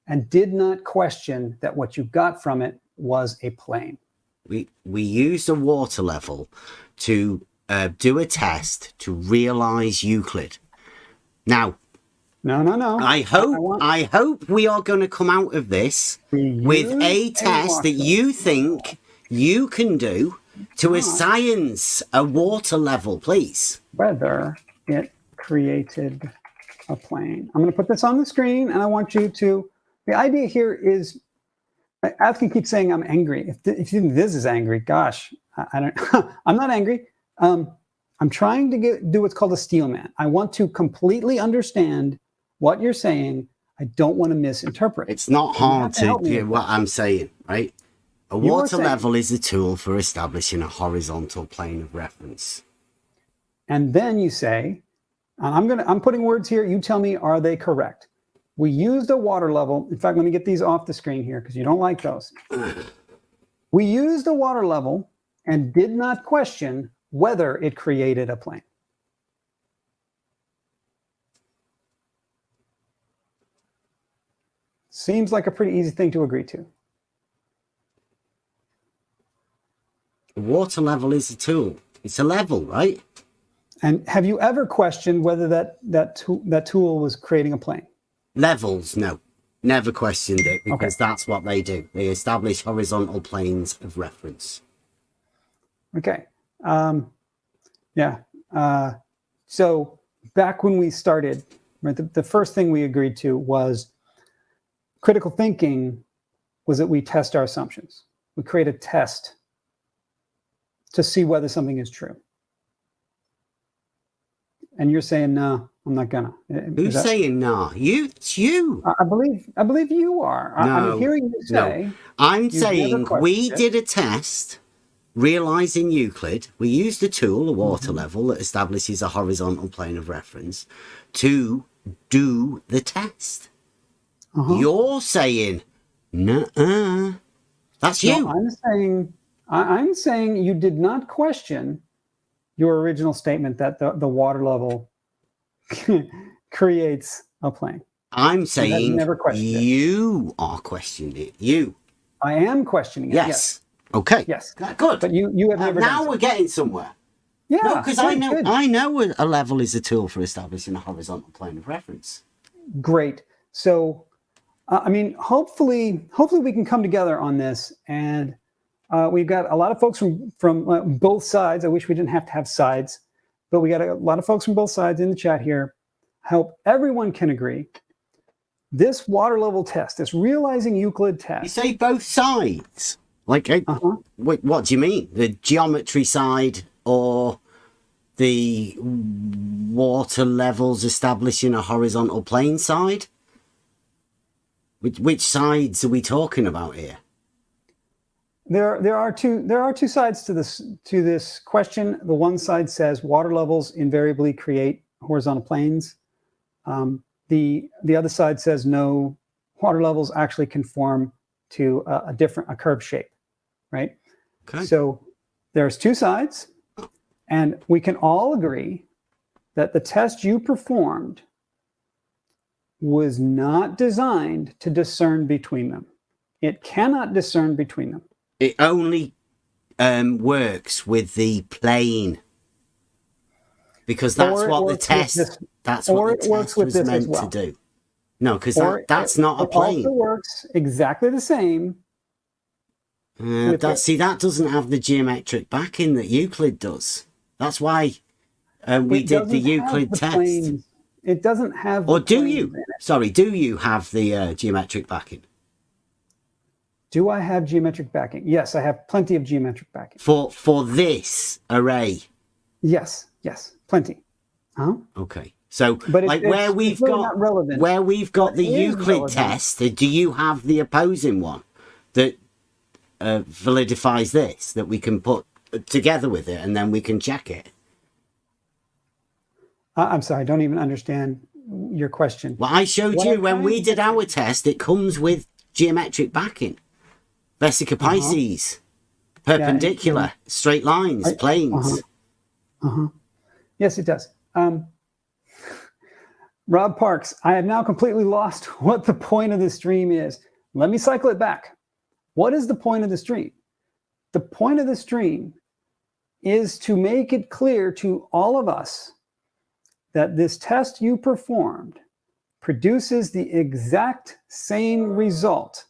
and did not question that what you got from it was a plane. We used a water level to do a test to realize Euclid. Now, no. I hope we are going to come out of this with a test that you think you can do to science a water level, please. Whether it created a plane. I'm going to put this on the screen, and I want you to. The idea here is, Afkin keeps saying I'm angry. If you think this is angry, gosh, I don't. I'm not angry. I'm trying to do what's called a steel man. I want to completely understand what you're saying. I don't want to misinterpret. It's not hard to hear what I'm saying, right? A water level is a tool for establishing a horizontal plane of reference. And then you say, I'm putting words here. You tell me, are they correct? We used a water level. In fact, let me get these off the screen here because you don't like those. We used a water level and did not question whether it created a plane. Seems like a pretty easy thing to agree to. The water level is a tool. It's a level, right? And have you ever questioned whether that tool was creating a plane? Levels, no. Never questioned it because that's what they do. They establish horizontal planes of reference. Okay. So back when we started, right, the first thing we agreed to was critical thinking was that we test our assumptions. We create a test to see whether something is true. And you're saying, no, I'm not gonna. Who's saying no? It's you. I believe you are. No, I'm hearing you say. No. I'm saying we did a test realizing Euclid. We used a tool, a water level, that establishes a horizontal plane of reference to do the test. You're saying, nuh-uh. That's you. No, I'm saying you did not question your original statement that the water level creates a plane. I'm saying you are questioning it. You. I am questioning it. Yes. Okay. Yes. Good. But you have never. Now we're getting somewhere. Yeah. No, because I know a level is a tool for establishing a horizontal plane of reference. Great. So, hopefully we can come together on this, and we've got a lot of folks from both sides. I wish we didn't have to have sides, but we got a lot of folks from both sides in the chat here. Hope everyone can agree. This water level test, this realizing Euclid test. You say both sides? Like, what do you mean? The geometry side or the water levels establishing a horizontal plane side? Which sides are we talking about here? There are two sides to this question. The one side says water levels invariably create horizontal planes. The other side says no, water levels actually conform to a curved shape, right? Okay. So there's two sides, and we can all agree that the test you performed was not designed to discern between them. It cannot discern between them. It only works with the plane, because that's what the test. That's what the test was meant to do. No, because that's not a plane. It also works exactly the same. That doesn't have the geometric backing that Euclid does. That's why we did the Euclid test. Planes. It doesn't have. Or do you? Sorry, do you have the geometric backing? Do I have geometric backing? Yes, I have plenty of geometric backing. For this array? Yes, plenty. Okay. So, but like where we've got the Euclid test, do you have the opposing one that validifies this, that we can put together with it and then we can check it? I'm sorry, I don't even understand your question. Well, I showed you when we did our test, it comes with geometric backing. Vesica Pisces, perpendicular, straight lines, planes. Yes, it does. Rob Parks, I have now completely lost what the point of the stream is. Let me cycle it back. What is the point of the stream? The point of the stream is to make it clear to all of us that this test you performed produces the exact same result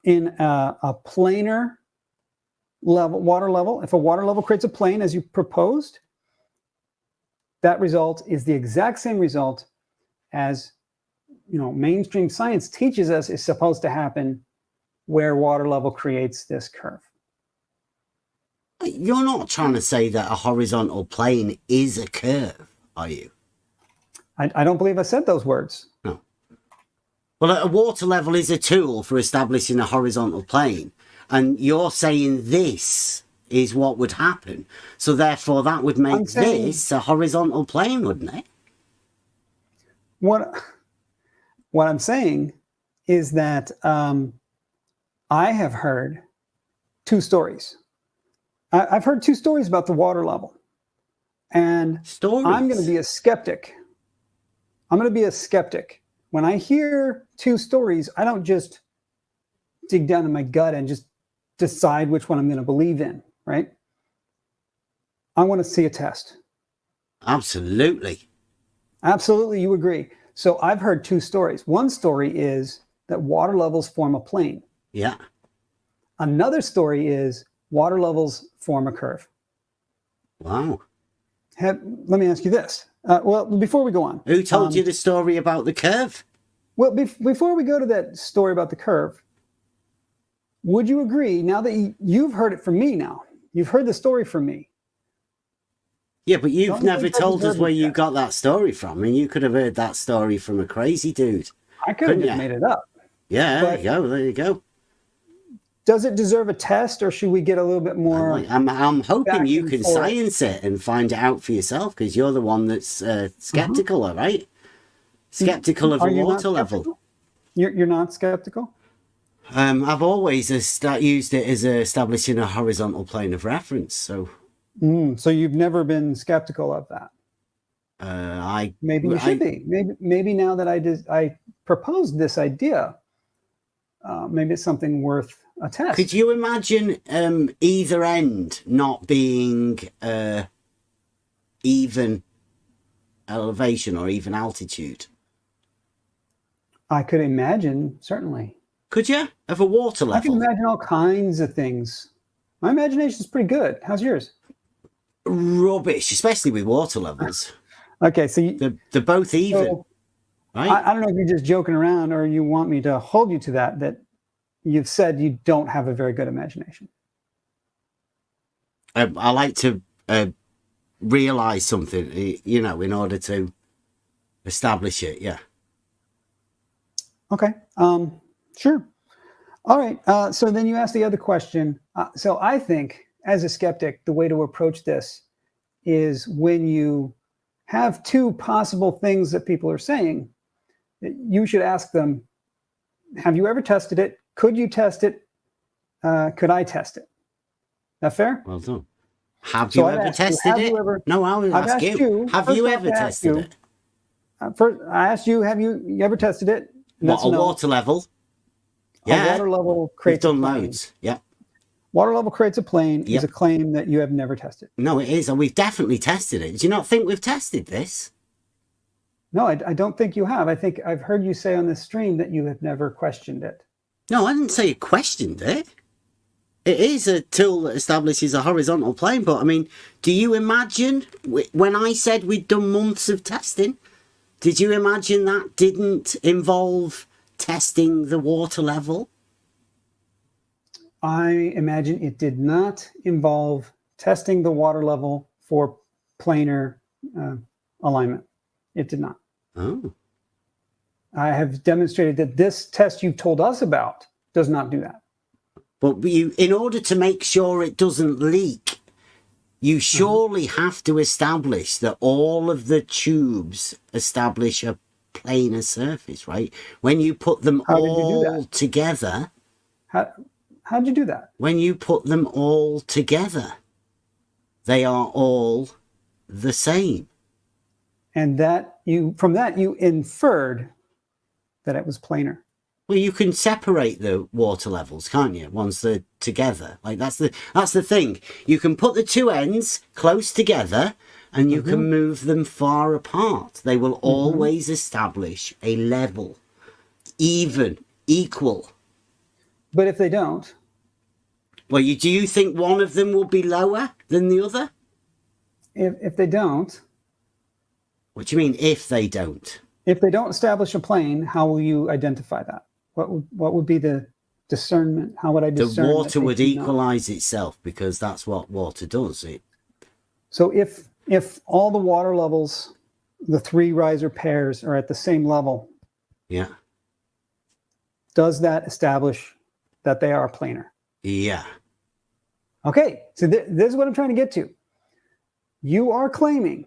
in a planar level, water level. If a water level creates a plane as you proposed, that result is the exact same result as, mainstream science teaches us is supposed to happen where water level creates this curve. You're not trying to say that a horizontal plane is a curve, are you? I don't believe I said those words. No. Well, a water level is a tool for establishing a horizontal plane. And you're saying this is what would happen. So therefore, that would make this a horizontal plane, wouldn't it? What I'm saying is that I have heard two stories. I've heard two stories about the water level. And I'm going to be a skeptic. When I hear two stories, I don't just dig down in my gut and just decide which one I'm going to believe in, right? I want to see a test. Absolutely. Absolutely, you agree. So I've heard two stories. One story is that water levels form a plane. Yeah. Another story is water levels form a curve. Wow. Let me ask you this. Well, before we go on. Who told you the story about the curve? Well, before we go to that story about the curve, would you agree, now that you've heard it from me now, you've heard the story from me. Yeah, but you've never told us where you got that story from. I mean, you could have heard that story from a crazy dude. I could have just made it up. Yeah, there you go. Does it deserve a test, or should we get a little bit more? I'm hoping you can science it and find it out for yourself, because you're the one that's skeptical, all right? Skeptical of a water level. You're not skeptical? I've always used it as establishing a horizontal plane of reference. So you've never been skeptical of that? Maybe you should be. Maybe now that I proposed this idea, maybe it's something worth a test. Could you imagine either end not being even elevation or even altitude? I could imagine, certainly. Could you? Of a water level? I can imagine all kinds of things. My imagination is pretty good. How's yours? rubbish, especially with water levels. Okay, so They're both even, so right? I don't know if you're just joking around or you want me to hold you to that you've said you don't have a very good imagination. I like to realize something, in order to establish it. Yeah. Okay. Sure. All right. So then you asked the other question. So I think, as a skeptic, the way to approach this is when you have two possible things that people are saying, you should ask them, have you ever tested it? Could you test it? Could I test it? That fair? Well done. Have you ever tested it? No, I'll ask you. Have you ever tested it? First, I asked you, have you ever tested it? What, a water level? Yeah. A water level creates We've done loads. Yeah. Water level creates a plane is a claim that you have never tested. No, it is. And we've definitely tested it. Do you not think we've tested this? No, I don't think you have. I think I've heard you say on this stream that you have never questioned it. No, I didn't say you questioned it. It is a tool that establishes a horizontal plane. But, I mean, do you imagine, when I said we'd done months of testing, did you imagine that didn't involve testing the water level? I imagine it did not involve testing the water level for planar alignment. It did not. Oh. I have demonstrated that this test you've told us about does not do that. But in order to make sure it doesn't leak, you surely have to establish that all of the tubes establish a planar surface, right? When you put them all together. How'd you do that? When you put them all together, they are all the same. And from that you inferred that it was planar. Well, you can separate the water levels, can't you? Once they're together, like that's the thing. You can put the two ends close together, and you can move them far apart. They will always establish a level, even, equal. But if they don't, well, do you think one of them will be lower than the other? If they don't. What do you mean, if they don't? If they don't establish a plane, how will you identify that? What would be the discernment? How would I discern? The water would equalize itself, because that's what water does. So if all the water levels, the three riser pairs, are at the same level, yeah, does that establish that they are planar? Yeah. Okay, so this is what I'm trying to get to. You are claiming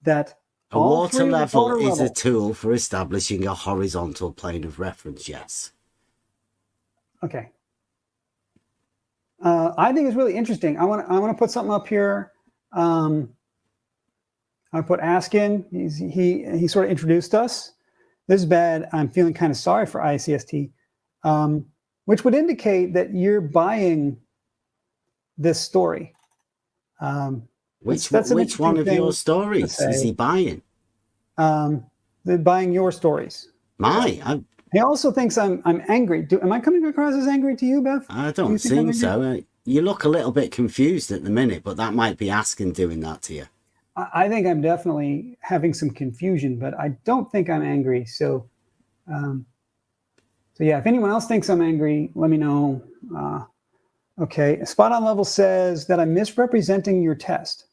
that a water level is a tool for establishing a horizontal plane of reference, yes. Okay. I think it's really interesting. I want to put something up here. I put Askin. He sort of introduced us. This is bad. I'm feeling kind of sorry for ICST, which would indicate that you're buying this story. Which one of your stories is he buying? They're buying your stories. He also thinks I'm angry. Am I coming across as angry to you, Beth? I don't think so. You look a little bit confused at the minute, but that might be Askin doing that to you. I think I'm definitely having some confusion, but I don't think I'm angry. So yeah, if anyone else thinks I'm angry, let me know. Okay, Spot On Level says that I'm misrepresenting your test.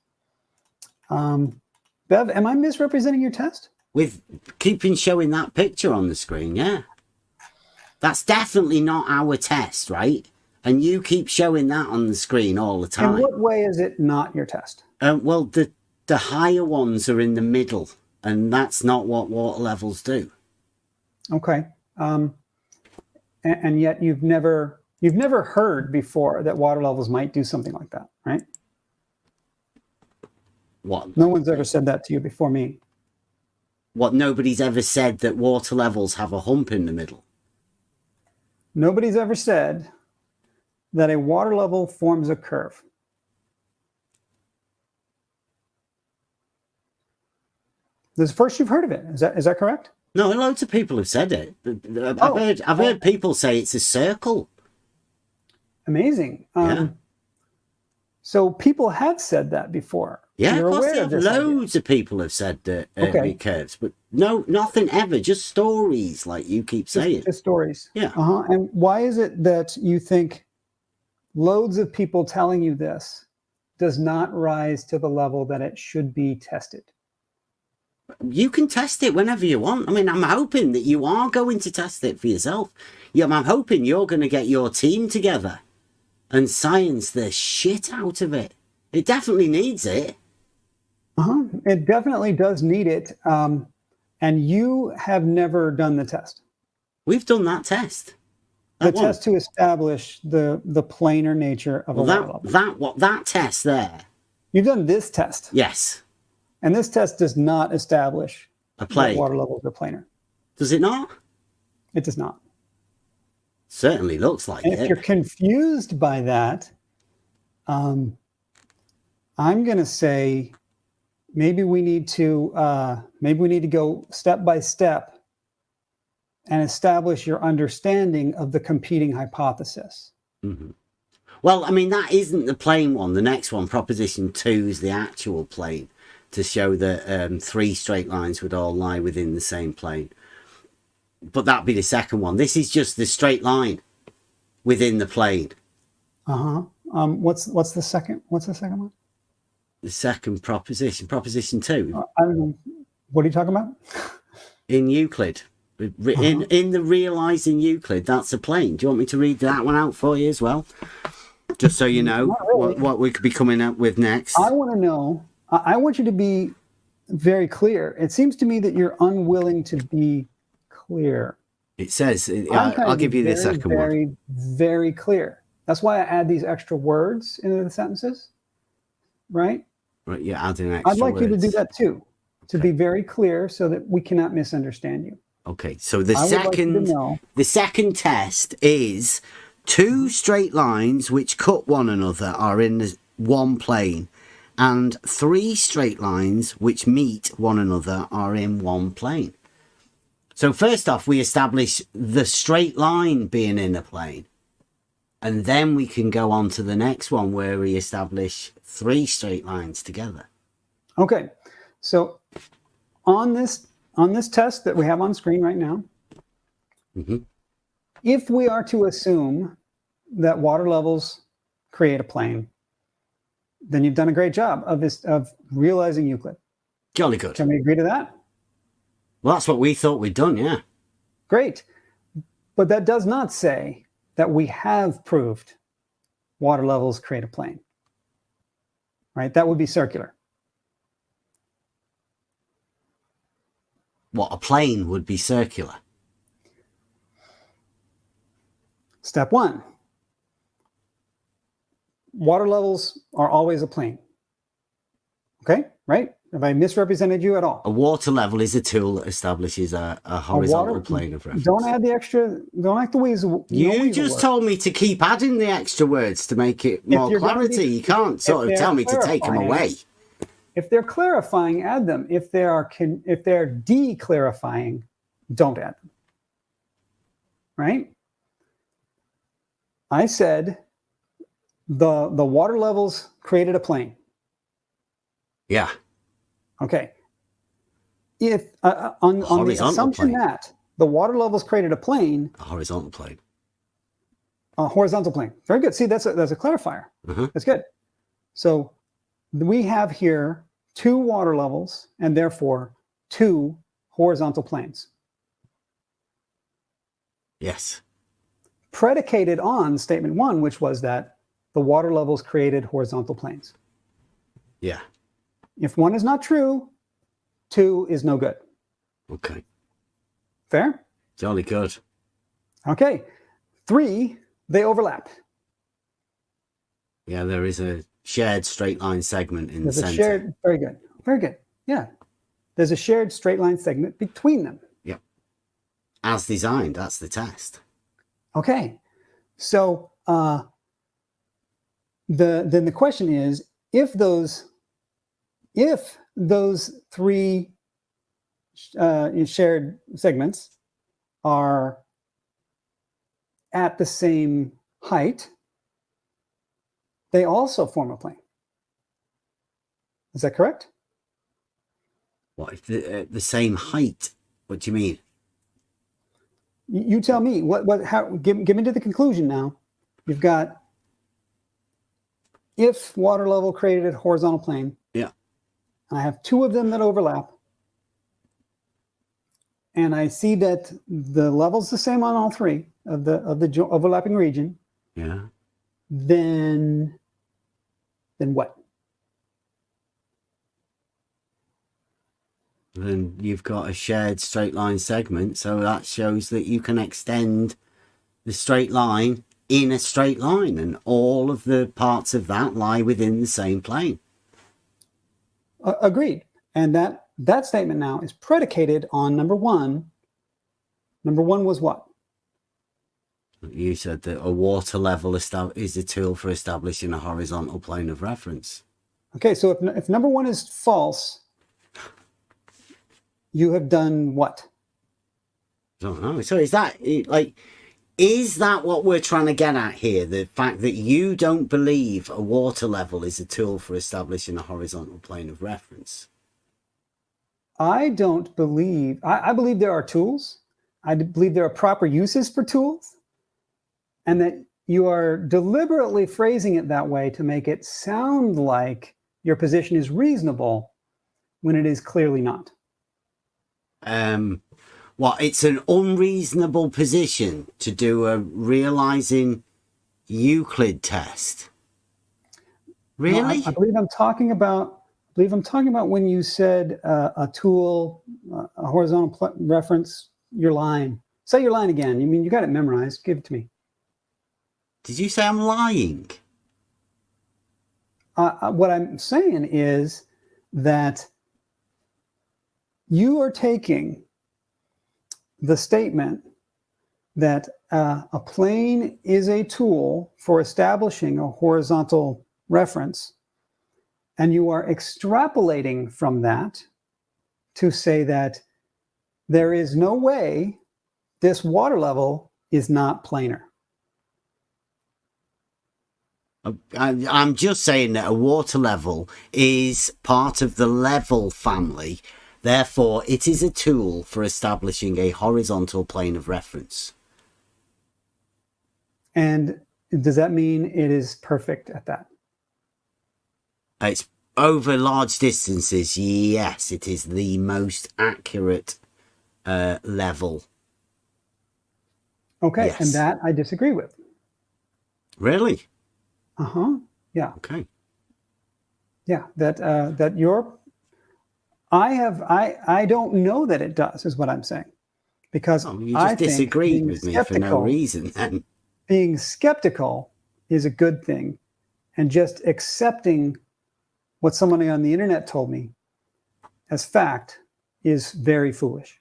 Bev, am I misrepresenting your test? With keeping showing that picture on the screen, yeah. That's definitely not our test, right? And you keep showing that on the screen all the time. In what way is it not your test? Well, the higher ones are in the middle, and that's not what water levels do. Okay. And yet you've never heard before that water levels might do something like that, right? What? No one's ever said that to you before me. What, nobody's ever said that water levels have a hump in the middle? Nobody's ever said that a water level forms a curve. This is the first you've heard of it. Is that correct? No, loads of people have said it. I've heard people say it's a circle. Amazing. Yeah. So people have said that before. Yeah, You're of course aware they of have. this idea. Loads of people have said that Okay. curves, but no, nothing ever. Just stories, like you keep saying. Just stories. Yeah. And why is it that you think loads of people telling you this does not rise to the level that it should be tested? You can test it whenever you want. I mean, I'm hoping that you are going to test it for yourself. Yeah, I'm hoping you're going to get your team together and science the shit out of it. It definitely needs it. It definitely does need it. And you have never done the test. We've done that test. The test to establish the planar nature of a water level. That test there. You've done this test. Yes. And this test does not establish a plane. Water levels are planar. Does it not? It does not. Certainly looks like and it. If you're confused by that, I'm going to say maybe we need to go step by step and establish your understanding of the competing hypothesis. Mm-hmm. Well, I mean, that isn't the plane one. The next one, proposition 2, is the actual plane, to show that 3 straight lines would all lie within the same plane. But that'd be the second one. This is just the straight line within the plane. What's the second one? The second proposition 2. I don't know. What are you talking about? In Euclid. In the realizing Euclid, that's a plane. Do you want me to read that one out for you as well? Just so you know what we could be coming up with next. I want to know. I want you to be very clear. It seems to me that you're unwilling to be clear. It says, I'll give you the second one. Very, very clear. That's why I add these extra words into the sentences, right? Right, you're adding extra I'd like words. you to do that too, to be very clear so that we cannot misunderstand you. Okay, so the second test is 2 straight lines which cut one another are in one plane, and 3 straight lines which meet one another are in one plane. So first off, we establish the straight line being in a plane, and then we can go on to the next one where we establish 3 straight lines together. Okay, so on this test that we have on screen right now, if we are to assume that water levels create a plane, then you've done a great job of realizing Euclid. Jolly good. Can we agree to that? Well, that's what we thought we'd done, yeah. Great. But that does not say that we have proved water levels create a plane. Right? That would be circular. What, a plane would be circular? Step 1. Water levels are always a plane. Okay, right? Have I misrepresented you at all? A water level is a tool that establishes a horizontal plane of reference. Don't add the extra, don't act the weasel. You just told me to keep adding the extra words to make it more clarity. You can't sort of tell me to take them away. If they're clarifying, add them. If they're de-clarifying, don't add them. Right? I said the water levels created a plane. Yeah. Okay. If on the assumption that the water levels created a plane, a horizontal plane. A horizontal plane. Very good. See, that's a clarifier. That's good. So we have here 2 water levels and therefore 2 horizontal planes. Yes. Predicated on statement 1, which was that the water levels created horizontal planes. Yeah. If 1 is not true, 2 is no good. Okay. Fair? Jolly good. Okay. 3, they overlap. Yeah, there is a shared straight line segment in the center. Very good. Very good. Yeah. There's a shared straight line segment between them. Yep. As designed, that's the test. Okay. So then the question is, if those 3 shared segments are at the same height, they also form a plane. Is that correct? What if the same height? What do you mean? You tell me. How? Give me to the conclusion now. You've got if water level created a horizontal plane. Yeah. And I have two of them that overlap. And I see that the level's the same on all three of the overlapping region. Yeah. Then what? Then you've got a shared straight line segment, so that shows that you can extend the straight line in a straight line, and all of the parts of that lie within the same plane. Agreed. And that statement now is predicated on number one. Number one was what? You said that a water level is a tool for establishing a horizontal plane of reference. Okay, so if number one is false, you have done what? I don't know. So is that what we're trying to get at here? The fact that you don't believe a water level is a tool for establishing a horizontal plane of reference? I don't believe. I believe there are tools. I believe there are proper uses for tools, and that you are deliberately phrasing it that way to make it sound like your position is reasonable when it is clearly not. It's an unreasonable position to do a realizing Euclid test. Really? No, I believe I'm talking about when you said a tool, a horizontal reference. Your line. Say your line again. You mean you got it memorized? Give it to me. Did you say I'm lying? What I'm saying is that you are taking the statement that a plane is a tool for establishing a horizontal reference, and you are extrapolating from that to say that there is no way this water level is not planar. I'm just saying that a water level is part of the level family. Therefore, it is a tool for establishing a horizontal plane of reference. And does that mean it is perfect at that? It's over large distances. Yes, it is the most accurate level. Okay, yes. And that I disagree with. Really? Yeah. Okay. Yeah, that your I don't know that it does, is what I'm saying. Because you just disagreed with me for no reason then. Being skeptical is a good thing, and just accepting what somebody on the internet told me as fact is very foolish.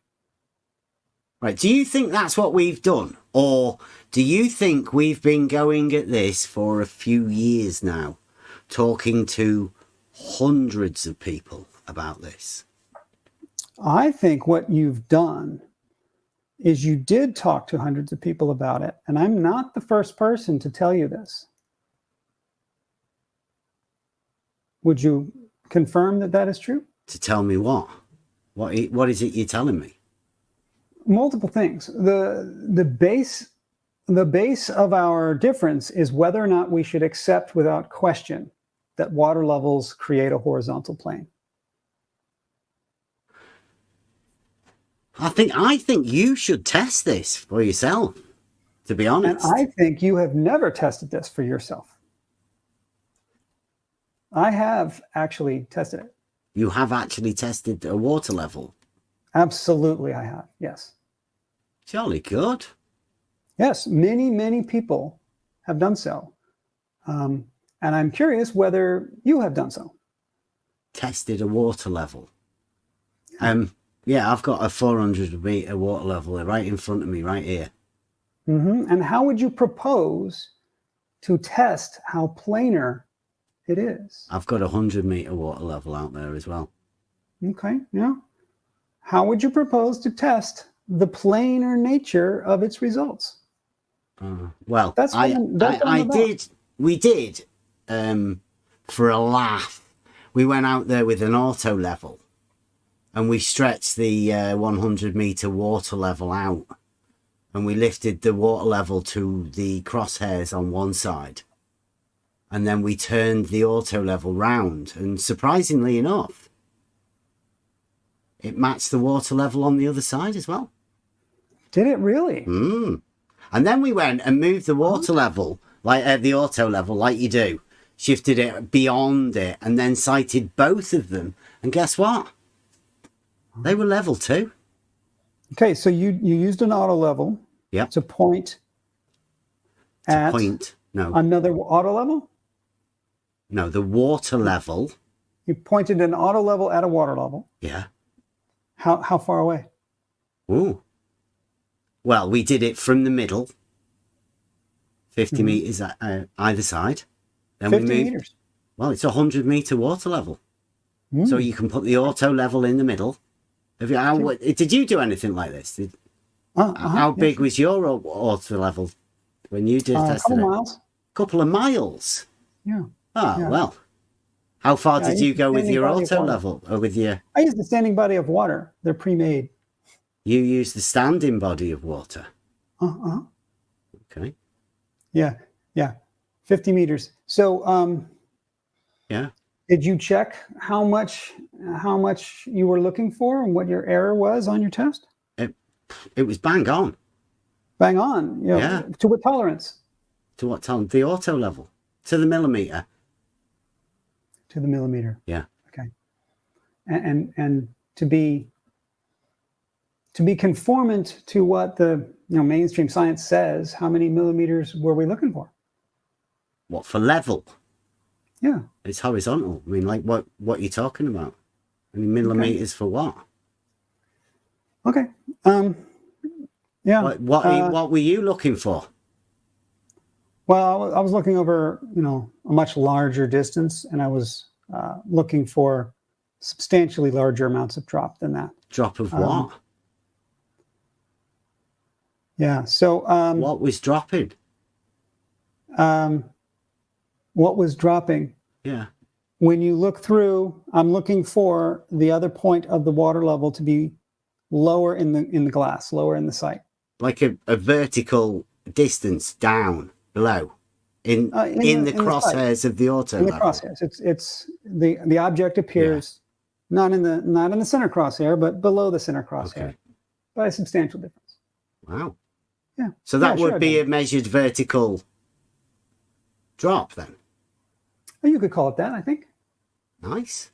Right. Do you think that's what we've done? Or do you think we've been going at this for a few years now, talking to hundreds of people about this? I think what you've done is you did talk to hundreds of people about it. And I'm not the first person to tell you this. Would you confirm that that is true? To tell me what? What is it you're telling me? Multiple things. The base of our difference is whether or not we should accept without question that water levels create a horizontal plane. I think you should test this for yourself, to be honest. And I think you have never tested this for yourself. I have actually tested it. You have actually tested a water level? Absolutely, I have. Yes. Jolly good. Yes, many people have done so. And I'm curious whether you have done so. Tested a water level? Yeah, I've got a 400-meter water level right in front of me, right here. And how would you propose to test how planar it is? I've got a 100-meter water level out there as well. Okay, yeah. How would you propose to test the planar nature of its results? Well, we did for a laugh, we went out there with an auto level and we stretched the 100 meter water level out and we lifted the water level to the crosshairs on one side. And then we turned the auto level round, and surprisingly enough, it matched the water level on the other side as well. Did it really? And then we went and moved the water level, like at the auto level, like you do, shifted it beyond it, and then sighted both of them. And guess what? They were level too. Okay, so you used an auto level to point at another auto level? No, the water level. You pointed an auto level at a water level. Yeah. How far away? Ooh. Well, we did it from the middle, 50 meters either side. Then 50 we moved, meters. Well, it's a 100 meter water level. So you can put the auto level in the middle. Did you do anything like this? How big was your auto level when you did a tested couple it? miles. Couple of miles. Yeah. Well. How far did you go with your auto water. level? Or with your... I used the standing body of water. They're pre-made. You used the standing body of water. Okay. Yeah. 50 meters. So, yeah. Did you check how much you were looking for and what your error was on your test? It was bang on. Bang on. Yeah. To what tolerance? To what tolerance? The auto level. To the millimeter. To the millimeter. Yeah. Okay. And to be conformant to what the mainstream science says, how many millimeters were we looking for? What, for level? Yeah. It's horizontal. I mean, like what are you talking about? I mean, millimeters for what? Okay. Yeah. What were you looking for? Well, I was looking over, a much larger distance, and I was looking for substantially larger amounts of drop than that. Drop of what? Yeah. So, what was dropping? What was dropping? Yeah. When you look through, I'm looking for the other point of the water level to be lower in the glass, lower in the sight. Like a vertical distance down below, in the crosshairs of the auto level. In the crosshairs, it's the object appears not in the center crosshair, but below the center crosshair, by a substantial difference. Wow. Yeah. So that would be a measured vertical drop then. Well, you could call it that, I think. Nice.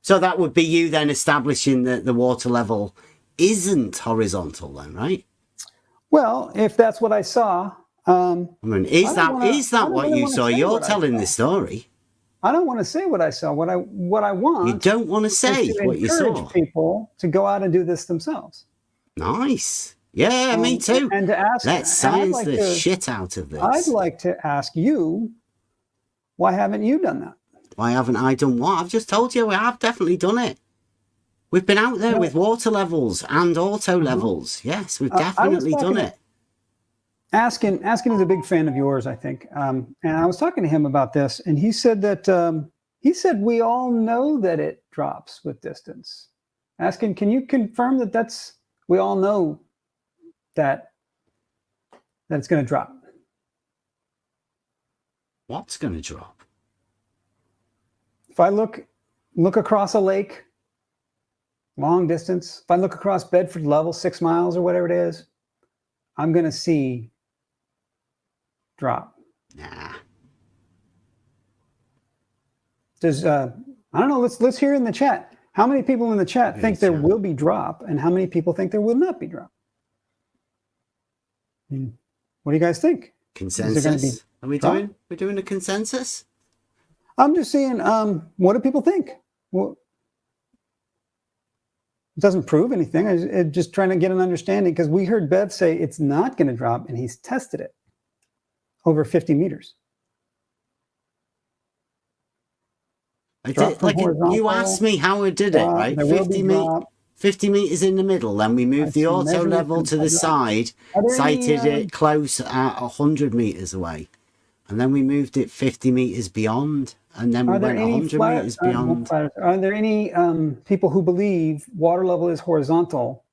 So that would be you then establishing that the water level isn't horizontal then, right? Well, if that's what I saw. I mean, is that what you saw? You're telling the story. I don't want to say what I saw. What I want. You don't want to say what you saw. Encourage people to go out and do this themselves. Nice. Yeah, me too. And to ask, let's science the shit out of this. I'd like to ask you, why haven't you done that? Why haven't I done what? I've just told you I've definitely done it. We've been out there with water levels and auto levels. Yes, we've definitely done it. Askin is a big fan of yours, I think. And I was talking to him about this, and he said that we all know that it drops with distance. Askin, can you confirm that we all know that it's going to drop? What's going to drop? If I look across a lake, long distance, if I look across Bedford Level, 6 miles or whatever it is, I'm going to see drop. Nah. Does I don't know. Let's hear in the chat. How many people in the chat think there will be drop, and how many people think there will not be drop? What do you guys think? Consensus? We're doing a consensus? I'm just saying, what do people think? Well, it doesn't prove anything. I'm just trying to get an understanding, because we heard Bev say it's not going to drop, and he's tested it over 50 meters. I did, like you asked me how I did it, right? 50 meters in the middle, then we moved the auto level to the side, sighted it close at 100 meters away, And then we moved it 50 meters beyond, and then we went 100 meters beyond. Are there any people who believe water level is horizontal,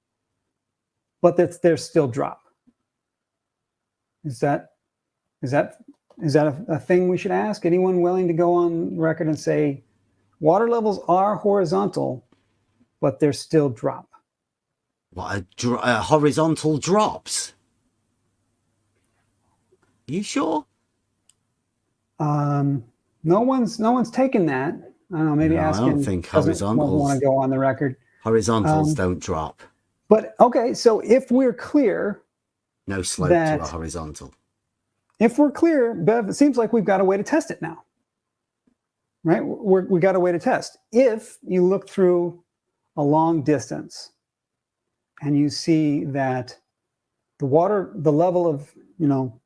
but that there's still drop? Is that a thing we should ask? Anyone willing to go on record and say water levels are horizontal, but there's still drop? What, horizontal drops? You sure? No one's taken that. I don't know. Maybe asking. I don't think horizontals want to go on the record. Horizontals don't drop. But okay, so if we're clear, no slope to a horizontal. If we're clear, Bev, it seems like we've got a way to test it now, right? We got a way to test. If you look through a long distance and you see that the level of,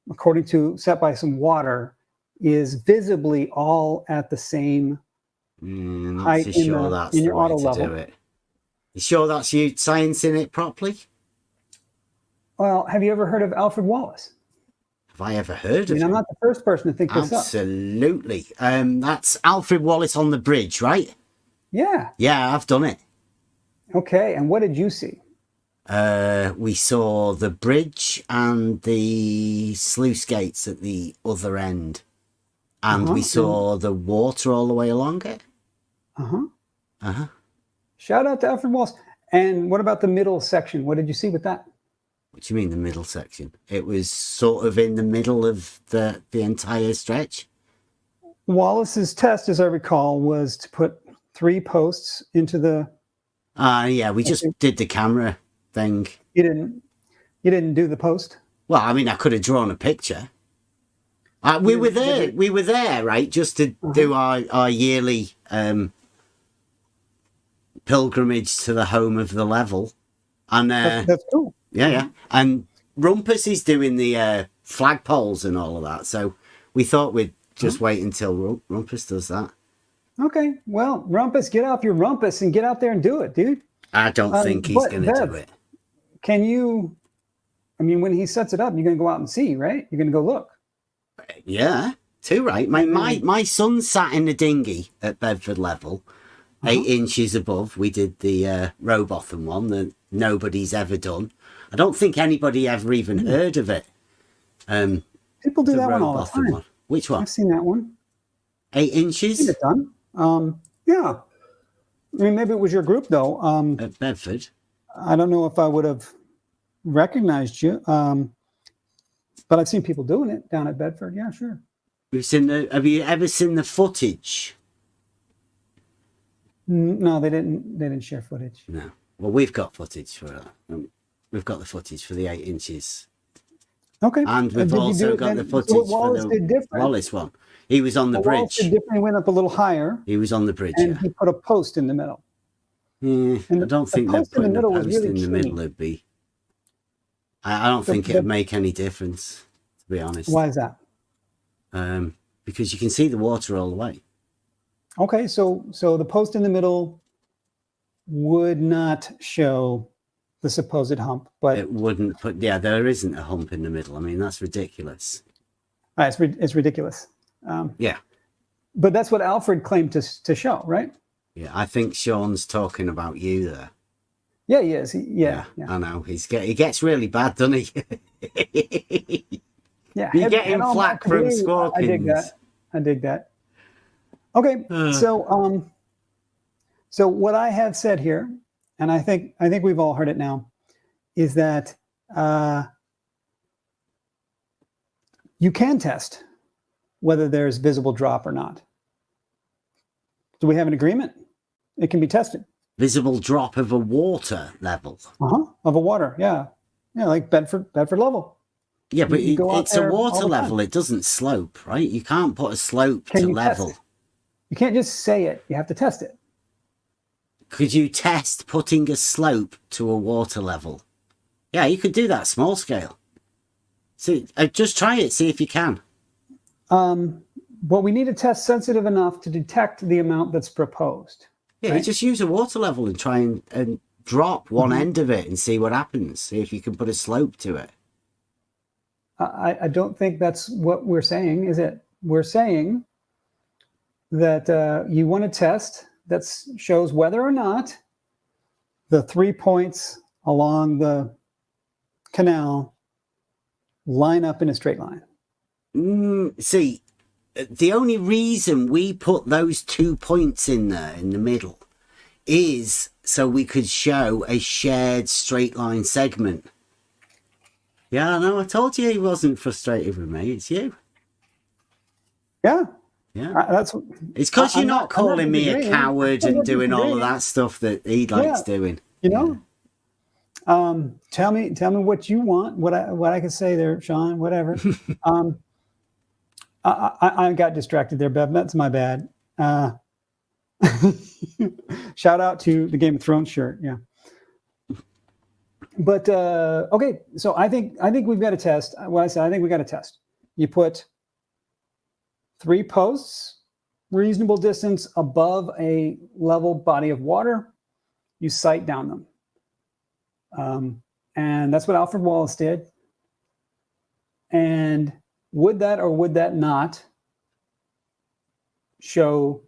according to set by some water, is visibly all at the same height in your auto level. You sure that's you sciencing it properly? Well, have you ever heard of Alfred Wallace? Have I ever heard of him? I'm not the first person to think this up. Absolutely. That's Alfred Wallace on the bridge, right? Yeah. Yeah, I've done it. Okay, and what did you see? We saw the bridge and the sluice gates at the other end. And we saw the water all the way along it. Shout out to Alfred Wallace. And what about the middle section? What did you see with that? What do you mean the middle section? It was sort of in the middle of the entire stretch. Wallace's test, as I recall, was to put 3 posts into the... yeah, we just did the camera thing. You didn't do the post? Well, I mean, I could have drawn a picture. We were there, right? Just to do our yearly pilgrimage to the home of the level. And that's cool. Yeah. And Rumpus is doing the flagpoles and all of that. So we thought we'd just wait until Rumpus does that. Okay. Well, Rumpus, get off your rumpus and get out there and do it, dude. I don't think he's going to do it. Can you... I mean, when he sets it up, you're going to go out and see, right? You're going to go look. Yeah, too right. My son sat in the dinghy at Bedford level, 8 inches above. We did the Rowbotham one that nobody's ever done. I don't think anybody ever even heard of it. People do that one all the time. One. Which one? I've seen that one. 8 inches? I've seen it done. Yeah. I mean, maybe it was your group, though. At Bedford? I don't know if I would have recognized you. But I've seen people doing it down at Bedford. Yeah, sure. Have you ever seen the footage? No, they didn't share footage. No. Well, we've got footage for that. We've got the footage for the 8 inches. Okay. And we've also got the footage for the Wallace one. He was on the bridge. Wallace did different. He went up a little higher. He was on the bridge, and he put a post in the middle. I don't think that putting a post in the middle would be... I don't think it would make any difference, to be honest. Why is that? Because you can see the water all the way. Okay, so the post in the middle would not show the supposed hump, but it wouldn't put. Yeah, there isn't a hump in the middle. I mean, that's ridiculous. It's ridiculous. Yeah, but that's what Alfred claimed to show, right? Yeah, I think Sean's talking about you there. Yeah, he is. Yeah. I know. He gets really bad, doesn't he? Yeah. You get him flack from Scorkins. I dig that. Okay, so what I have said here, and I think we've all heard it now, is that you can test whether there's visible drop or not. Do we have an agreement? It can be tested. Visible drop of a water level. Of a water, yeah, like Bedford level. Yeah, but it's a water level. It doesn't slope, right? You can't put a slope to level. You can't just say it. You have to test it. Could you test putting a slope to a water level? Yeah, you could do that small scale. See, just try it. See if you can. But we need a test sensitive enough to detect the amount that's proposed. Yeah, you just use a water level and try and drop one end of it and see what happens. See if you can put a slope to it. I don't think that's what we're saying, is it? We're saying that you want a test that shows whether or not the 3 points along the canal line up in a straight line. See, the only reason we put those 2 points in there in the middle is so we could show a shared straight line segment. Yeah, I know. I told you he wasn't frustrated with me. It's you. Yeah. Yeah. It's because you're not calling me a coward and doing all of that stuff that he likes doing. You know? Tell me what you want, what I can say there, Sean, whatever. I got distracted there, Bev. That's my bad. Shout out to the Game of Thrones shirt. Yeah. But okay, so I think we've got a test. What I said, I think we got a test. You put 3 posts, reasonable distance above a level body of water. You sight down them, and that's what Alfred Wallace did. And would that or would that not show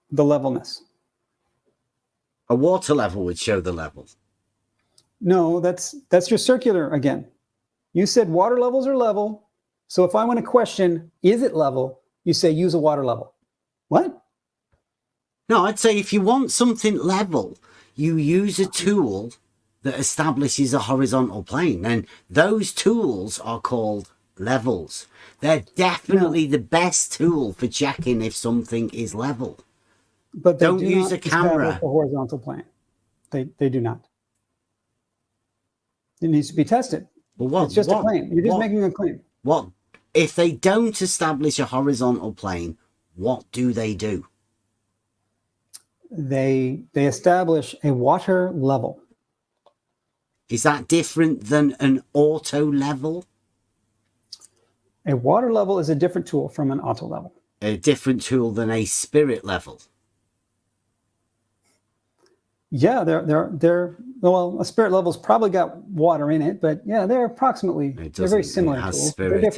the levelness? A water level would show the level. No, that's your circular again. You said water levels are level. So if I want to question, is it level? You say use a water level. What? No, I'd say if you want something level, you use a tool that establishes a horizontal plane. And those tools are called levels. They're definitely the best tool for checking if something is level. But they don't use a camera. A horizontal plane. They do not. It needs to be tested. Well, what? It's just a claim. You're just making a claim. What if they don't establish a horizontal plane? What do? They establish a water level. Is that different than an auto level? A water level is a different tool from an auto level. A different tool than a spirit level. Yeah, they're well, a spirit level's probably got water in it, but yeah, they're approximately, they're very similar tools. Spirit.